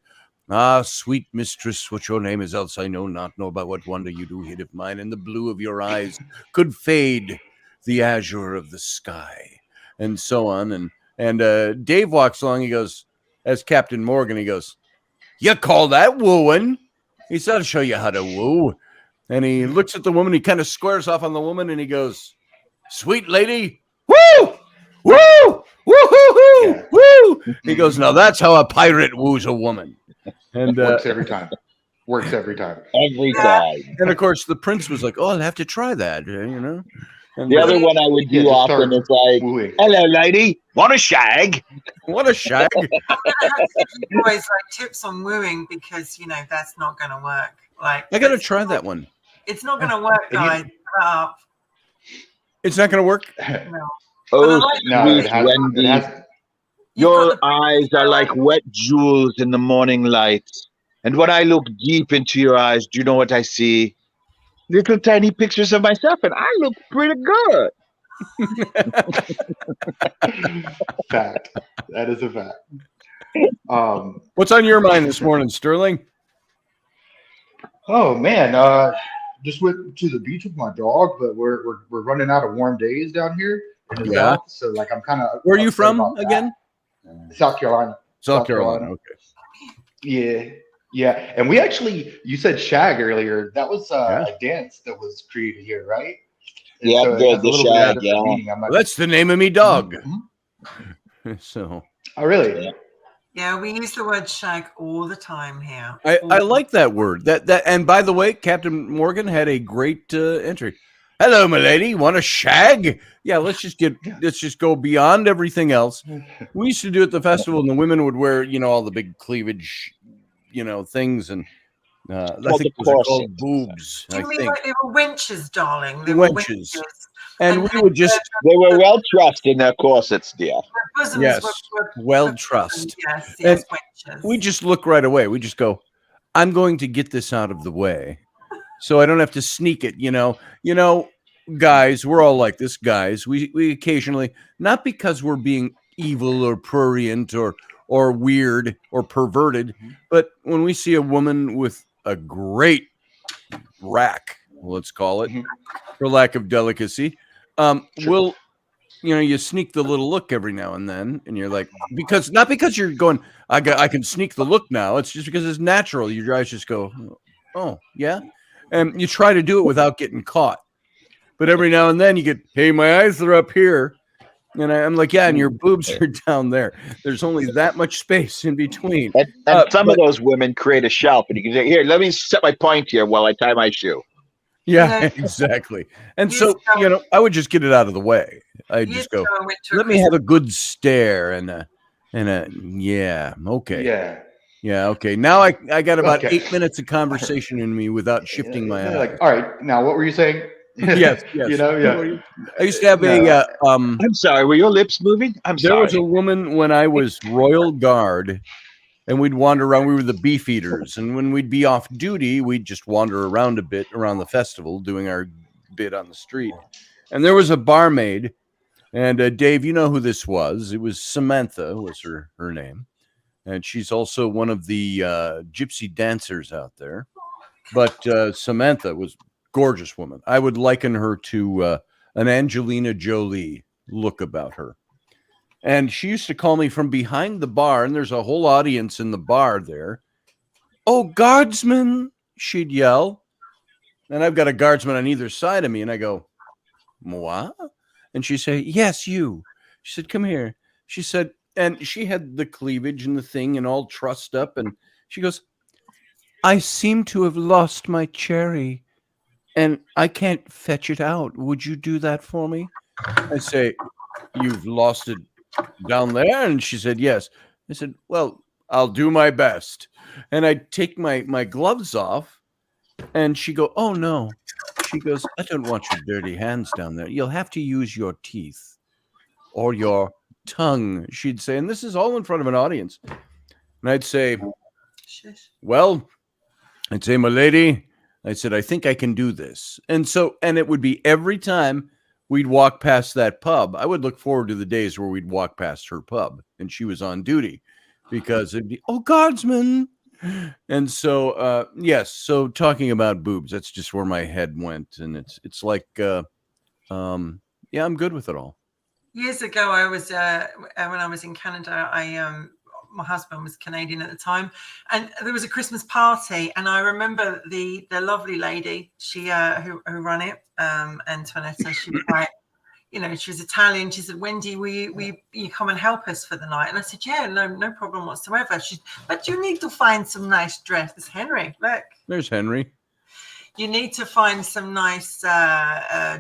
ah, sweet mistress, what your name is, else I know not, nor by what wonder you do hid of mine. And the blue of your eyes could fade the azure of the sky. And so on. And Dave walks along. He goes, as Captain Morgan, he goes, you call that wooing? He said, I'll show you how to woo. And he looks at the woman. He kind of squares off on the woman, and he goes, sweet lady, woo, woo, woo, woo. He goes, now that's how a pirate woos a woman. And works every time. Works every time. Every time. And of course, the prince was like, oh, I'll have to try that, And the other one I would do often is like, hello, lady, want a shag? What a shag. I'm going to have to give you boys tips on wooing because, that's not going to work. I got to try that one. It's not going to work, guys. It's not going to work? No. Oh, no, it has, Wendy. Your eyes are like wet jewels in the morning light. And when I look deep into your eyes, do you know what I see? Little tiny pictures of myself, and I look pretty good. Fact. That is a fact. What's on your mind this morning, Sterling? Oh man, just went to the beach with my dog, but we're running out of warm days down here in the south. So I'm kind of. Where are you from again? South Carolina. South Carolina. Okay. Yeah. Yeah, and we actually, you said shag earlier. That was Yeah. a dance that was created here, right? And Yeah, so it has a the little bit of a shag. different Yeah, meaning. I'm not. Well, that's the name of me dog. Mhm. So Oh, really? Yeah. Yeah, we use the word shag all the time here. I All like that word. That and by the way, Captain Morgan had a great entry. Hello, my lady. Want a shag? Yeah, let's just go beyond everything else. We used to do at the festival, and the women would wear, all the big cleavage, things, and I Called think the those are corset. called boobs. Do I you mean think like they were wenches, darling? They were wenches, wenches. and we would just They were well trussed in their corsets, dear. their bosoms yes, were well trussed, yes, and wenches. we just look right away. We just go, I'm going to get this out of the way, so I don't have to sneak it. Guys, we're all like this. Guys, we occasionally, not because we're being evil or prurient or weird or perverted, but when we see a woman with a great rack, let's call it, Mhm. for lack of delicacy, we'll you sneak the little look every now and then, and you're like, because not because you're going, I can sneak the look now. It's just because it's natural. Your eyes just go, oh yeah, and you try to do it without getting caught. But every now and then you get, hey, my eyes are up here, and I'm like, yeah, and your boobs are down there. There's only that much space in between. And some of But those women create a shelf, and you can say, "Here, let me set my point here while I tie my shoe." yeah, Yeah. exactly. And Years so ago- I would just get it out of the way. I'd years just go, ago I went to a let me have Christmas a good stare and a yeah, okay. Yeah. Yeah, okay. Now I got about Okay. 8 minutes of conversation in me without shifting my They're eyes. like, all right, now what were you saying? Yes. Yeah. I used to have No. I'm sorry, were your lips moving? I'm there was a sorry. woman when I was Royal Guard, and we'd wander around. We were the beef eaters, and when we'd be off duty, we'd just wander around a bit around the festival, doing our bit on the street. And there was a barmaid, and Dave, you know who this was? It was Samantha, was her name, and she's also one of the gypsy dancers out there. But Samantha was a gorgeous woman. I would liken her to an Angelina Jolie look about her. And she used to call me from behind the bar, and there's a whole audience in the bar there. Oh, guardsman, she'd yell. And I've got a guardsman on either side of me, and I go, moi? And she'd say, yes, you. She said, come here. She said, and she had the cleavage and the thing and all trussed up, and she goes, I seem to have lost my cherry, and I can't fetch it out. Would you do that for me? I say, you've lost it down there? And she said, yes. I said, well, I'll do my best. And I take my gloves off, and she go, oh no. She goes, I don't want your dirty hands down there. You'll have to use your teeth or your tongue, she'd say. And this is all in front of an audience. And I'd say, well, I'd say, my lady, I said, I think I can do this. And it would be every time we'd walk past that pub. I would look forward to the days where we'd walk past her pub and she was on duty, because it'd be, oh, guardsman. And so, yes. So talking about boobs, that's just where my head went. And it's like, yeah, I'm good with it all. Years ago, I was when I was in Canada. My husband was Canadian at the time, and there was a Christmas party, and I remember the lovely lady, she who ran it, Antoinetta. She was like, she was Italian. She said, Wendy, will you come and help us for the night? And I said, yeah, no problem whatsoever. But you need to find some nice dress. There's Henry. Look, there's Henry. You need to find some nice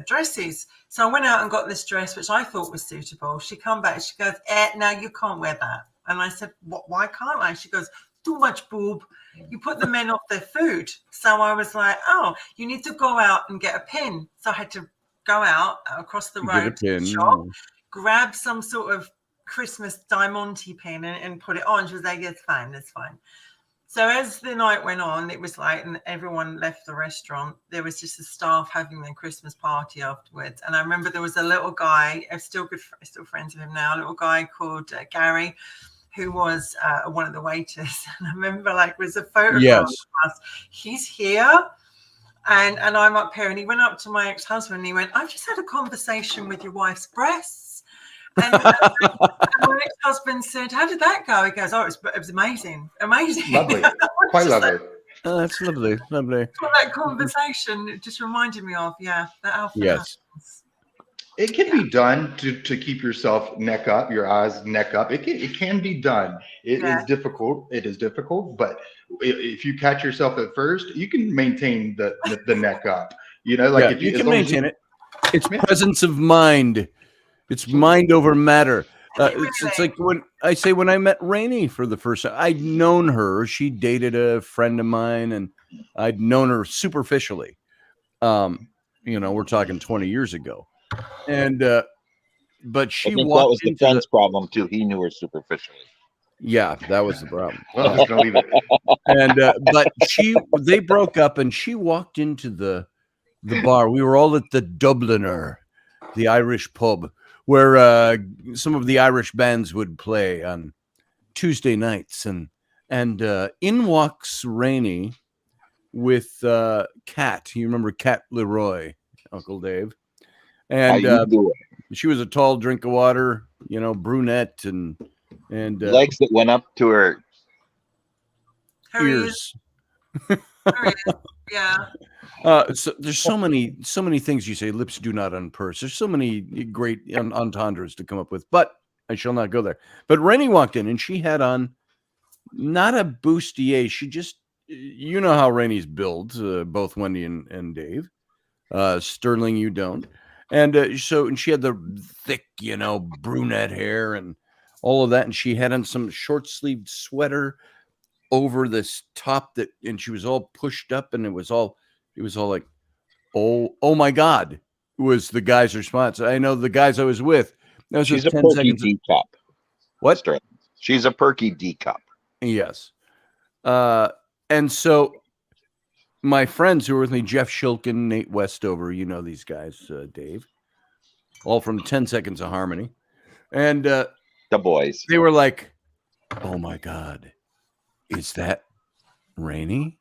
dresses. So I went out and got this dress, which I thought was suitable. She come back, she goes, no, you can't wear that. And I said, why can't I? She goes, too much boob. You put the men off their food. So I was like, oh, you need to go out and get a pin. So I had to go out across the road to the shop, grab some sort of Christmas Diamante pin and put it on. She was like, it's fine, that's fine. So as the night went on, it was like, and everyone left the restaurant, there was just the staff having their Christmas party afterwards. And I remember there was a little guy, I'm still friends with him now, a little guy called Gary, who was one of the waiters. And I remember was a photograph of us. He's here. And I'm up here, and he went up to my ex-husband and he went, I've just had a conversation with your wife's breasts. And I ex-husband said, "How did that go?" He goes, "Oh, it was amazing, amazing, Lovely. Quite Just lovely. Oh, that's lovely. Lovely. What that conversation it just reminded me of. Yeah, that often Yes. happens. It can be done to keep yourself neck up, your eyes neck up. It can be done. It is Yeah. difficult. It is difficult, but if you catch yourself at first, you can maintain the neck up. You know, like Yeah, if you as can long as maintain it. It's Yeah. presence of mind. It's mind over matter. It's Really? like when I met Rainey for the first time. I'd known her. She dated a friend of mine, and I'd known her superficially. We're talking 20 years ago, and but I she think that walked was the into the friend's problem too. He knew her superficially. yeah, that was the problem. well, I'm just gonna leave it. And but they broke up, and she walked into the bar. We were all at the Dubliner, the Irish pub, where some of the Irish bands would play on Tuesday nights, and in walks Rainey with Kat. You remember Kat Leroy, Uncle Dave, How and you do it? she was a tall drink of water, brunette, and Legs that went up to her. Here he is. ears. Here he is. Yeah. So there's so many things you say. Lips do not unpurse. There's so many great entendres to come up with, but I shall not go there. But Rennie walked in, and she had on not a bustier. She just, you know how Rennie's built, both Wendy and Dave. Sterling, you don't. And she had the thick, brunette hair and all of that, and she had on some short sleeved sweater over this top and she was all pushed up, and it was all like, oh my God, was the guy's response. I know the guys I was with. That was She's just a 10 perky seconds. D cup. What? Sterling. She's a perky D cup. Yes. And so my friends who were with me, Jeff Shilkin, Nate Westover, you know these guys, Dave, all from 10 Seconds of Harmony. And The boys. they were like, oh my God, is that Rainey?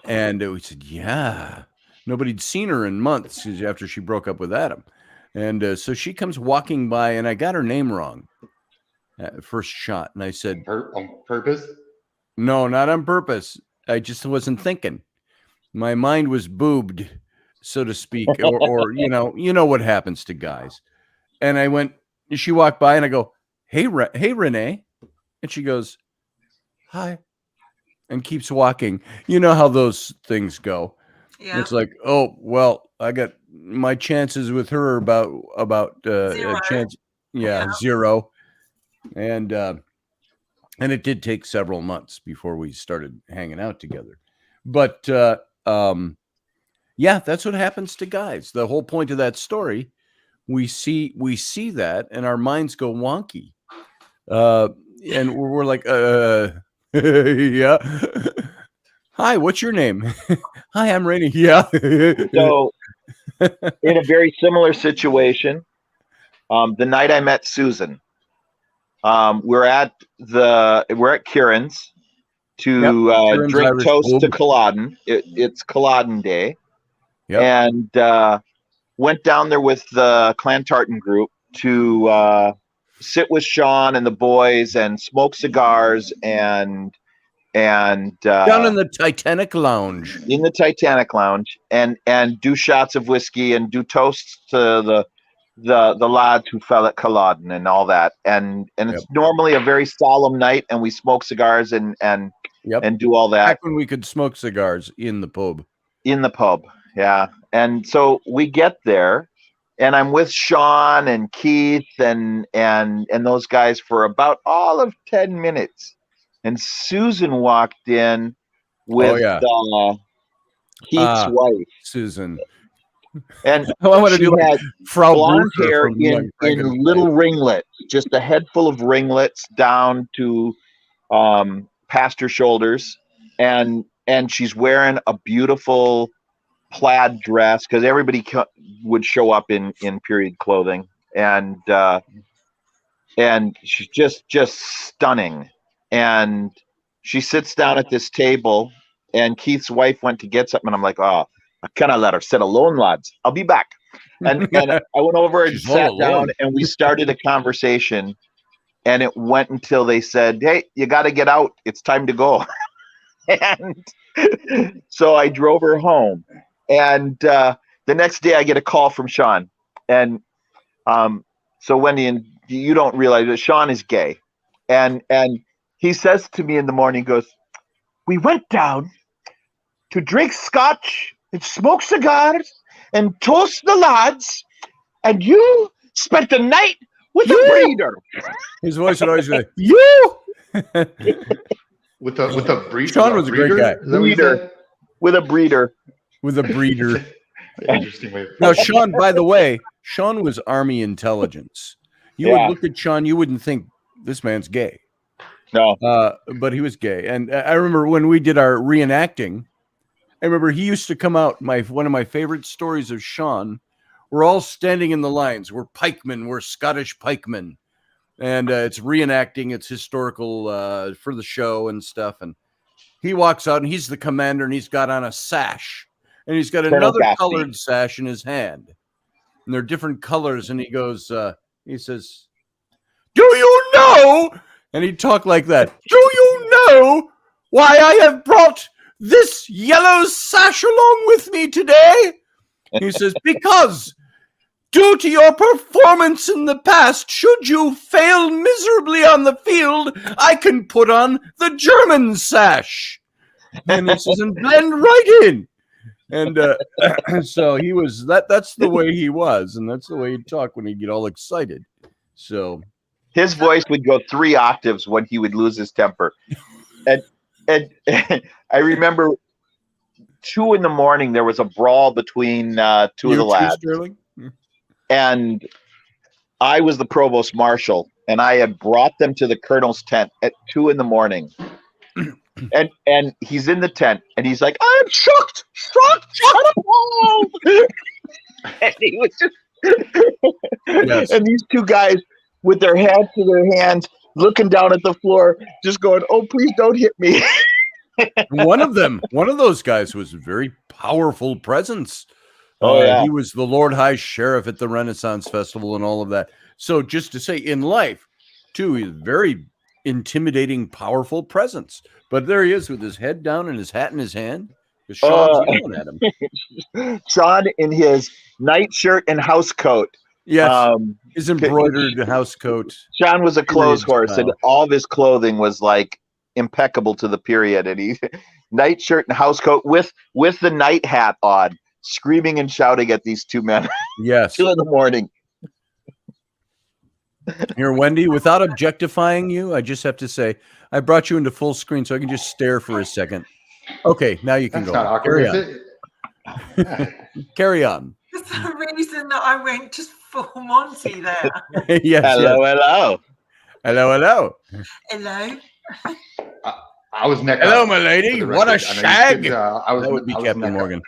And we said, yeah. Nobody'd seen her in months after she broke up with Adam. And so she comes walking by, and I got her name wrong at first shot. And I said, On purpose. no, not on purpose. I just wasn't thinking. My mind was boobed, so to speak, or you know what happens to guys. And I went, she walked by, and I go, hey, Renee. And she goes, hi, and keeps walking. You know how those things go. Yeah. It's like, oh, well, I got my chances with her about Zero. a chance. Yeah, Yeah. 0. And it did take several months before we started hanging out together. But yeah, that's what happens to guys. The whole point of that story, we see that, and our minds go wonky. And we're like, yeah. Hi, what's your name? Hi, I'm Rainey. Yeah. So, in a very similar situation, the night I met Susan, we're at Kieran's to Kieran's drink Irish toast pub. to Culloden. It's Culloden Day, Yep. and went down there with the Clantartan group to sit with Sean and the boys and smoke cigars and Down in the Titanic Lounge. in the Titanic Lounge and do shots of whiskey and do toasts to the lads who fell at Culloden and all that. And it's normally a very solemn night, and we smoke cigars and do all that. Back when we could smoke cigars in the pub. In the pub, yeah. And so we get there, and I'm with Sean and Keith and those guys for about all of 10 minutes. And Susan walked in with Keith's wife. Susan. And I want to she do like had Frau blonde Brucker hair from, like, in Frankenstein. little ringlets, just a head full of ringlets down to past her shoulders. And she's wearing a beautiful plaid dress, because everybody would show up in period clothing. And she's just stunning. And she sits down at this table, and Keith's wife went to get something. And I'm like, oh, I kind of let her sit alone, lads. I'll be back. And I went over and She's all sat alone. down, and we started a conversation. and it went until they said, "Hey, you got to get out. It's time to go." And so I drove her home. And the next day, I get a call from Sean. And so Wendy, and you don't realize that Sean is gay. And he says to me in the morning, he goes, "We went down to drink scotch and smoke cigars and toast the lads, and you spent the night with a breeder." His voice would always go, "You." With a breeder. Sean was a great guy. Is that what you said? With a breeder. With a breeder. Interesting way. Now, Sean, by the way, Sean was Army intelligence. You would look at Sean, you wouldn't think this man's gay. No. But he was gay. And I remember when we did our reenacting, I remember he used to come out. One of my favorite stories of Sean, we're all standing in the lines. We're pikemen. We're Scottish pikemen. And it's reenacting. It's historical for the show and stuff. And he walks out, and he's the commander, and he's got on a sash. And he's got Colonel another Gaffney. colored sash in his hand. And they're different colors. And he goes, he says, "Do you know?" And he'd talk like that. "Do you know why I have brought this yellow sash along with me today?" He says, "Because due to your performance in the past, should you fail miserably on the field, I can put on the German sash." And he says, "And blend right in." And so he was that's the way he was, and that's the way he'd talk when he'd get all excited. So His voice would go 3 octaves when he would lose his temper. And I remember 2 a.m, there was a brawl between 2 of the lads. Sterling? And I was the provost marshal, and I had brought them to the colonel's tent at 2 a.m. And he's in the tent, and he's like, "I'm shocked, shut up, Paul." And he was just, Yes. and these 2 guys with their hands to their hands, looking down at the floor, just going, "Oh, please don't hit me." One of those guys was a very powerful presence. Oh, yeah. He was the Lord High Sheriff at the Renaissance Festival and all of that. So just to say, in life, too, he's a very intimidating, powerful presence. But there he is with his head down and his hat in his hand. Sean's yelling at him. Sean in his nightshirt and house coat. Yes, his embroidered house coat. Sean was a clothes horse, and style. all of his clothing was like impeccable to the period. And he nightshirt and house coat with the night hat on, screaming and shouting at these 2 men. Yes. 2 a.m. Here, Wendy, without objectifying you, I just have to say, I brought you into full screen so I can just stare for a second. Okay, now you can That's go. not awkward, Carry is on. it? Carry on. For some reason that I went just full Monty there. Yes, Hello, yes. hello. Hello. I was neck Hello, up my for lady. the What a record. I know you shag. kids, That would be I was Captain neck up. Morgan.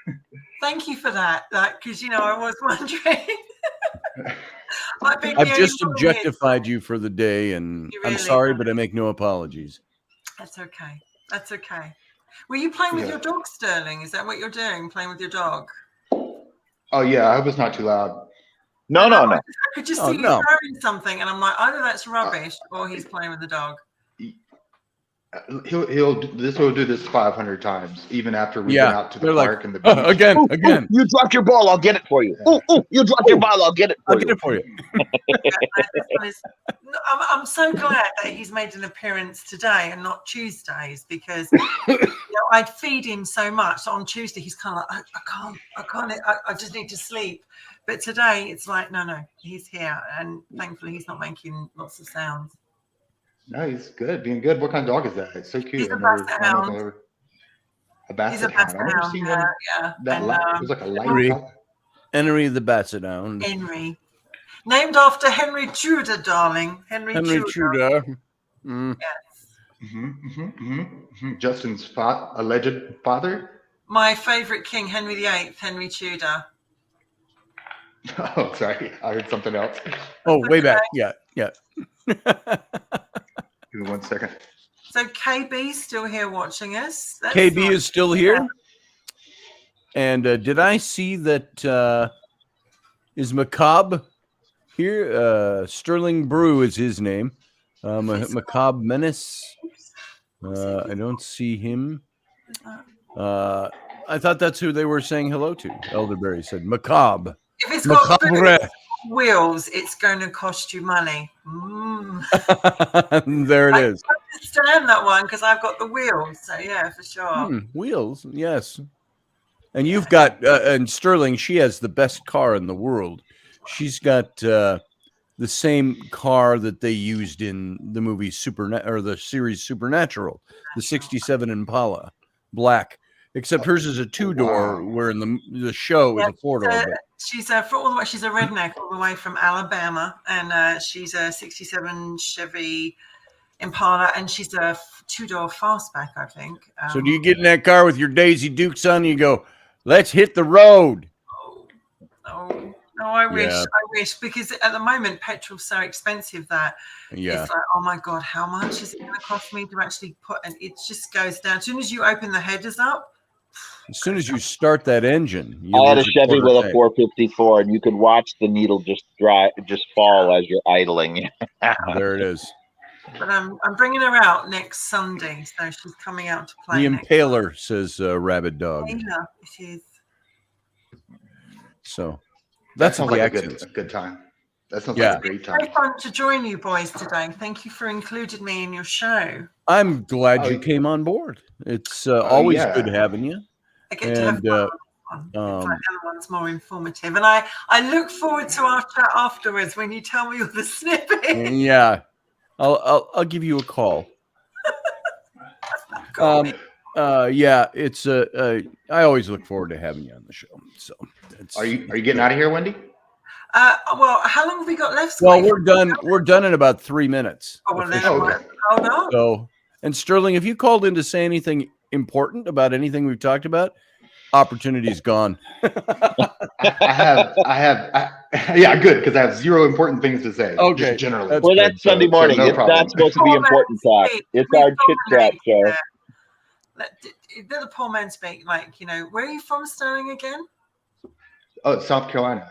Thank you for that. Because I was wondering. I've just objectified you for the day, and You I'm really sorry, have. but I make no apologies. That's okay. That's okay. Were you playing with your dog, Sterling? Is that what you're doing? Playing with your dog? Oh yeah, I hope it's not too loud. No. I could just Oh, see you no. throwing something, and I'm like, either that's rubbish or he's playing with the dog. He'll do this 500 times, even after we've Yeah, been out to the they're like, park and the beach. Again. Ooh, you dropped your ball, I'll get it for you. Ooh, you dropped your ball, I'll get it for I'll you. get it for you. I'm so glad that he's made an appearance today and not Tuesdays, because I'd feed him so much that on Tuesday he's kind of like, I can't, I just need to sleep. But today it's like, no, he's here, and thankfully he's not making lots of sounds. No, he's good, being good. What kind of dog is that? It's so cute. He's a I don't know basset if I've hound. ever- A He's a basset hound. basset I've never hound. seen one Yeah. that And, light. It was like a Henry. light. Henry the Basset Hound. Henry, named after Henry Tudor, darling. Henry Henry Tudor. Tudor. Mm. Justin's alleged father. My favourite king, Henry VIII, Henry Tudor. Oh, sorry, I heard something else. Oh, way back. Yeah. Give me 1 second. So KB's still here watching us. That's KB nice. is still here. And did I see that is Macabre here? Sterling Brew is his name. Macabre Menace. I don't see him. I thought that's who they were saying hello to. Elderberry said Macabre. If it's got Macabre. wheels, it's going to cost you money. There it is. I understand that one because I've got the wheels. So yeah, for sure. Wheels, yes. And you've got and Sterling. She has the best car in the world. She's got the same car that they used in the movie or the series Supernatural, the '67 Impala, black. Except hers is a 2-door, where in the show is a 4-door. She's she's a redneck all the way from Alabama, and she's a '67 Chevy Impala, and she's a 2-door fastback, I think. So do you get in that car with your Daisy Dukes on and you go, let's hit the road? No, I wish, because at the moment petrol's so expensive that it's like, oh my God, how much is it going to cost me to actually put? And it just goes down. As soon as you open the headers up, as soon as you start that engine, I had a Chevy with a 454, and you could watch the needle just fall as you're idling. There it is. But I'm bringing her out next Sunday, so she's coming out to play. The Impaler, says Rabid Dog. Yeah, it is. So that sounds like a good time. That sounds like a great time. It's very fun to join you boys today. Thank you for including me in your show. I'm glad you came on board. It's always good having you. I get to have fun. The other one's more informative, and I look forward to our chat afterwards when you tell me all the snippets. Yeah, I'll give you a call. Yeah, it's I always look forward to having you on the show. So, are you getting out of here, Wendy? Well, how long have we got left? Well, we're done. We're done in about 3 minutes. Oh, well, hold on. So, and Sterling, if you called in to say anything important about anything we've talked about, opportunity's gone. I have. Yeah, good, because I have zero important things to say. Okay, just generally. Well, that's Sunday morning. It's not supposed to be important talk. It's our chit chat show. Did the poor man speak? Like, where are you from, Sterling, again? Oh, South Carolina.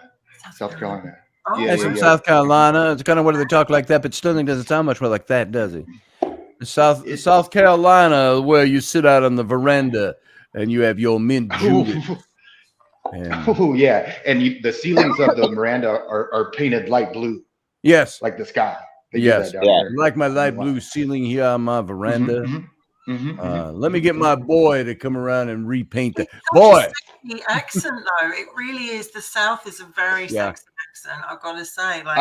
South Carolina. Oh, yeah, from South Carolina. It's kind of what they talk like that, but Sterling doesn't sound much more like that, does he? South Carolina, where you sit out on the veranda and you have your mint julep. Oh yeah, and the ceilings of the veranda are painted light blue. Yes, like the sky. Yes, like my light blue ceiling here on my veranda. Let me get my boy to come around and repaint that. Boy, the accent though, it really is. The South is a very sexy accent. I've got to say, like.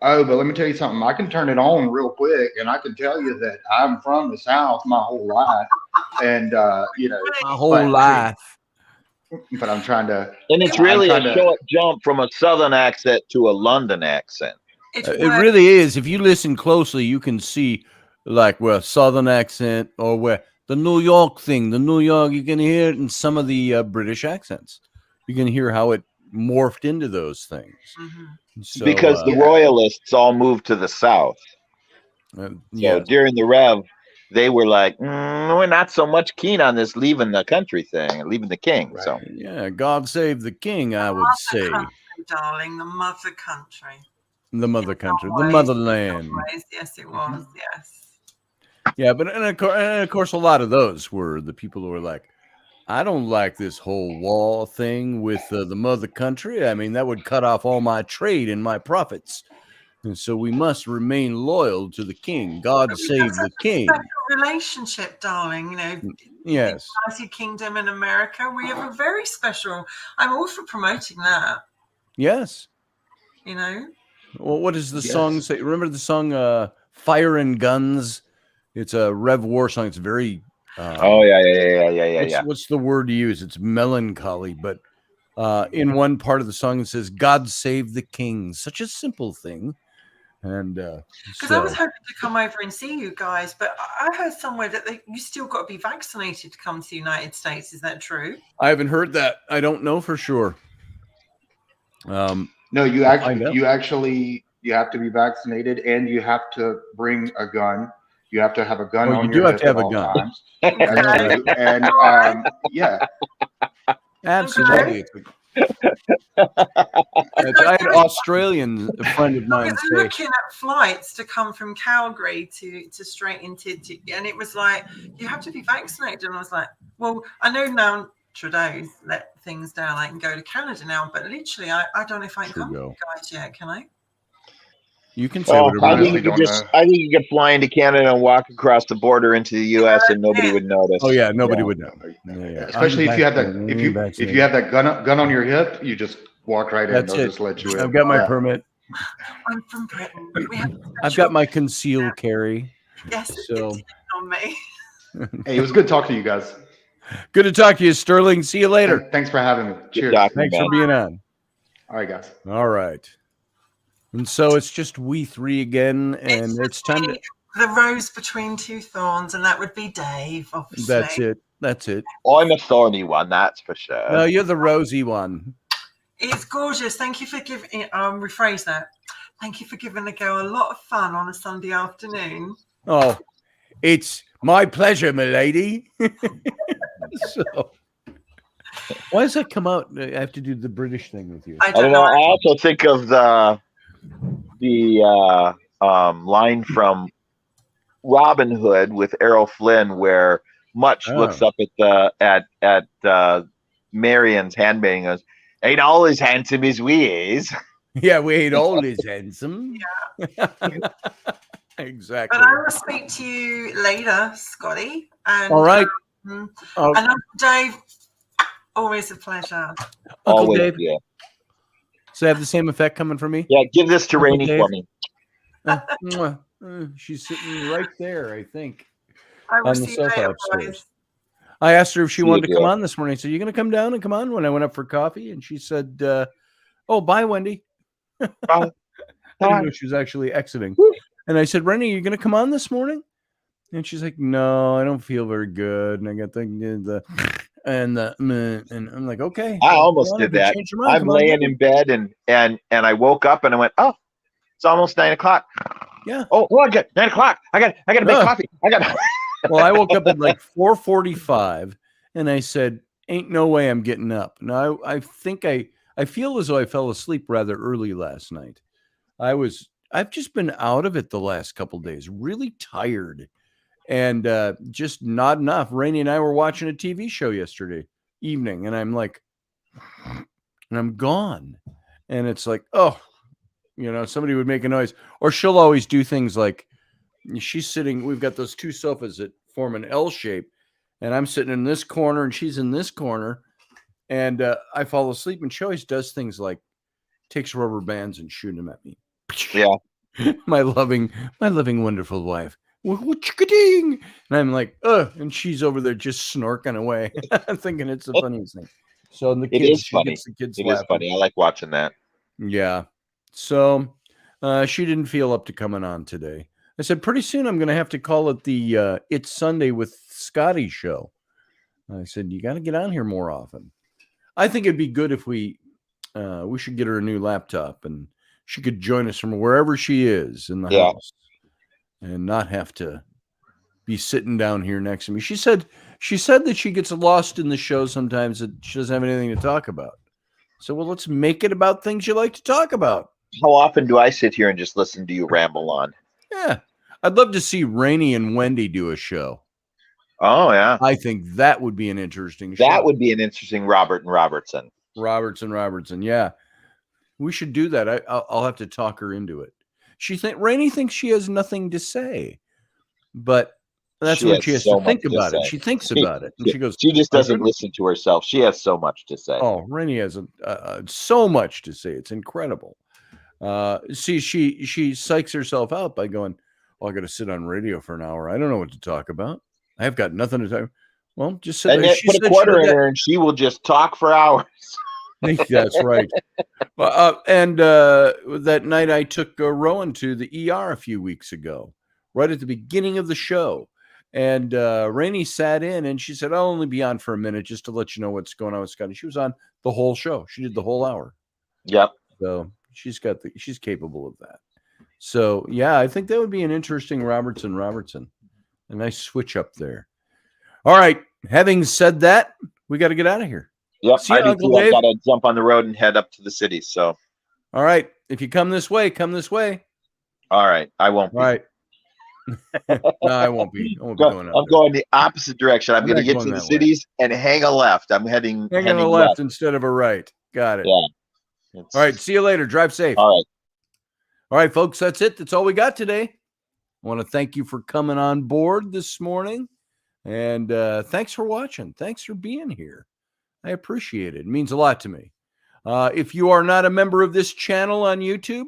But let me tell you something. I can turn it on real quick, and I can tell you that I'm from the South my whole life, and my whole life. But I'm trying to. And it's really a short jump from a Southern accent to a London accent. It really is. If you listen closely, you can see, like, where Southern accent or where the New York thing, you can hear it in some of the British accents. You can hear how it morphed into those things. So, because the royalists all moved to the South. So during the Rev, they were like, we're not so much keen on this leaving the country thing, leaving the king. Right. So God save the king, I would say. Country, darling, the mother country. The mother country, the motherland. Yes, it was. Yes. Yeah, but and of course, a lot of those were the people who were like, I don't like this whole wall thing with the mother country. I mean, that would cut off all my trade and my profits. And so we must remain loyal to the king. God save the king. Relationship, darling. Yes. The United Kingdom and America, we have a very special. I'm all for promoting that. Yes. Well, what does the song say? Remember the song "Fire and Guns"? It's a Rev War song. It's very. What's the word to use? It's melancholy, but in one part of the song it says, "God save the king." Such a simple thing. And because I was hoping to come over and see you guys, but I heard somewhere that you still got to be vaccinated to come to the United States. Is that true? I haven't heard that. I don't know for sure. No, you have to be vaccinated, and you have to bring a gun. You have to have a gun on your hip at all times. And absolutely. I had Australian, a friend of mine, say, looking at flights to come from Calgary to straight into, and it was like, you have to be vaccinated. And I was like, well, I know now Trudeau's let things down. I can go to Canada now, but literally, I don't know if I can come to you guys yet. Can I? You can say whatever. I think you could fly into Canada and walk across the border into the U.S. and nobody would notice. Oh yeah, nobody would know. Yeah. Especially if you have that if you have that gun on your hip, you just walk right in. They'll just let you in. I've got my permit. I'm from Britain. I've got my concealed carry. Yes, so on me. Hey, it was good talking to you guys. Good to talk to you, Sterling. See you later. Thanks for having me. Cheers. Thanks for being on. All right, guys. All right. And so it's just we three again, and it's time to the rose between two thorns, and that would be Dave, obviously. That's it. I'm a thorny one, that's for sure. No, you're the rosy one. It's gorgeous. Thank you for giving rephrase that. Thank you for giving the girl a lot of fun on a Sunday afternoon. Oh, it's my pleasure, milady. So why does that come out? I have to do the British thing with you. I don't know. I also think of the line from Robin Hood with Errol Flynn, where Much looks up at Marion's handmaiden and goes, "Ain't all as handsome as we is." Yeah, we ain't all as handsome. Yeah. Exactly. But I will speak to you later, Scotty. And, all right. And Uncle Dave, always a pleasure. Uncle Dave. Yeah. So I have the same effect coming from me? Yeah, give this to Rainy for me. She's sitting right there, I think. I will on the see sofa later, upstairs. boys. I asked her if she wanted to come on this morning. I said, "You going to come down and come on?" When I went up for coffee, and she said, "Oh, bye, Wendy." Bye. I didn't know she was actually exiting. And I said, "Rennie, are you going to come on this morning?" And she's like, "No, I don't feel very good." And I got and I'm like, "Okay." I almost did that. I'm laying in bed and I woke up and I went, "Oh, it's almost 9 o'clock." Yeah. Oh, I got 9 o'clock. I got to make coffee. Well, I woke up at like 4:45 and I said, "Ain't no way I'm getting up." Now I think I feel as though I fell asleep rather early last night. I've just been out of it the last couple of days, really tired and just not enough. Rainey and I were watching a TV show yesterday evening, and I'm like, and I'm gone. And it's like, oh, somebody would make a noise, or she'll always do things like she's sitting. We've got those two sofas that form an L shape, and I'm sitting in this corner and she's in this corner, and I fall asleep, and she always does things like takes rubber bands and shoot them at me. Yeah. my loving, wonderful wife. And I'm like, ugh, and she's over there just snorking away, thinking it's the funniest thing. So the kids, it is funny. It is funny. I like watching that. Yeah. So she didn't feel up to coming on today. I said, pretty soon I'm going to have to call it the It's Sunday with Scotty show. I said, you got to get on here more often. I think it'd be good if we should get her a new laptop and she could join us from wherever she is in the house and not have to be sitting down here next to me. She said that she gets lost in the show sometimes, that she doesn't have anything to talk about. So, well, let's make it about things you like to talk about. How often do I sit here and just listen to you ramble on? Yeah. I'd love to see Rainey and Wendy do a show. Oh, yeah. I think that would be an interesting show. That would be an interesting Robert and Robertson. Robertson, yeah. We should do that. I'll have to talk her into it. Rainey thinks she has nothing to say, but that's when she has to think about it. She thinks about it, and she goes. She just doesn't listen to herself. She has so much to say. Oh, Rainey has so much to say. It's incredible. See, she psychs herself out by going, "Oh, I got to sit on radio for an hour. I don't know what to talk about. I've got nothing to talk." Well, just sit there. Put a quarter in her, and she will just talk for hours. That's right. And that night I took Rowan to the ER a few weeks ago, right at the beginning of the show. And Rainey sat in and she said, "I'll only be on for a minute just to let you know what's going on with Scotty." She was on the whole show. She did the whole hour. Yep. So she's capable of that. So yeah, I think that would be an interesting Robertson. A nice switch up there. All right. Having said that, we got to get out of here. Yep, See I you, do Uncle too. I Dave. gotta jump on the road and head up to the city. So, all right. If you come this way, come this way. all right, I won't be. All right. No, I won't be. I won't be going out I'm there. going the opposite direction. I'm I'm going to not get going to the that way. cities and hang a left. I'm heading Hang on a left. left instead of a right. Got it. Yeah. All right. See you later. Drive safe. All right. All right, folks. That's it. That's all we got today. I want to thank you for coming on board this morning. And thanks for watching. Thanks for being here. I appreciate it. It means a lot to me. If you are not a member of this channel on YouTube,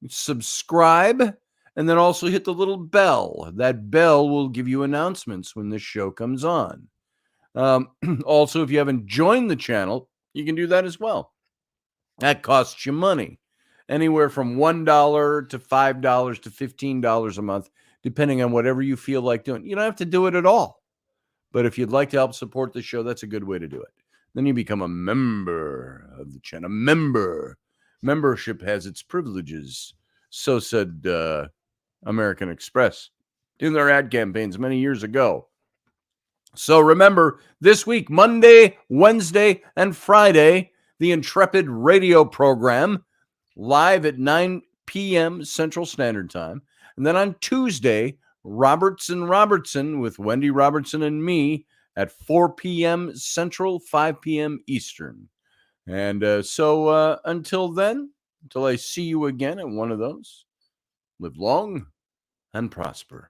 subscribe and then also hit the little bell. That bell will give you announcements when this show comes on. Also, if you haven't joined the channel, you can do that as well. That costs you money. Anywhere from $1 to $5 to $15 a month, depending on whatever you feel like doing. You don't have to do it at all. But if you'd like to help support the show, that's a good way to do it. Then you become a member of the channel. Membership has its privileges. So said American Express in their ad campaigns many years ago. So remember, this week, Monday, Wednesday, and Friday, the Intrepid radio program, live at 9 p.m. Central Standard Time. And then on Tuesday, Robertson with Wendy Robertson and me at 4 p.m. Central, 5 p.m. Eastern. And so until then, until I see you again at one of those, live long and prosper.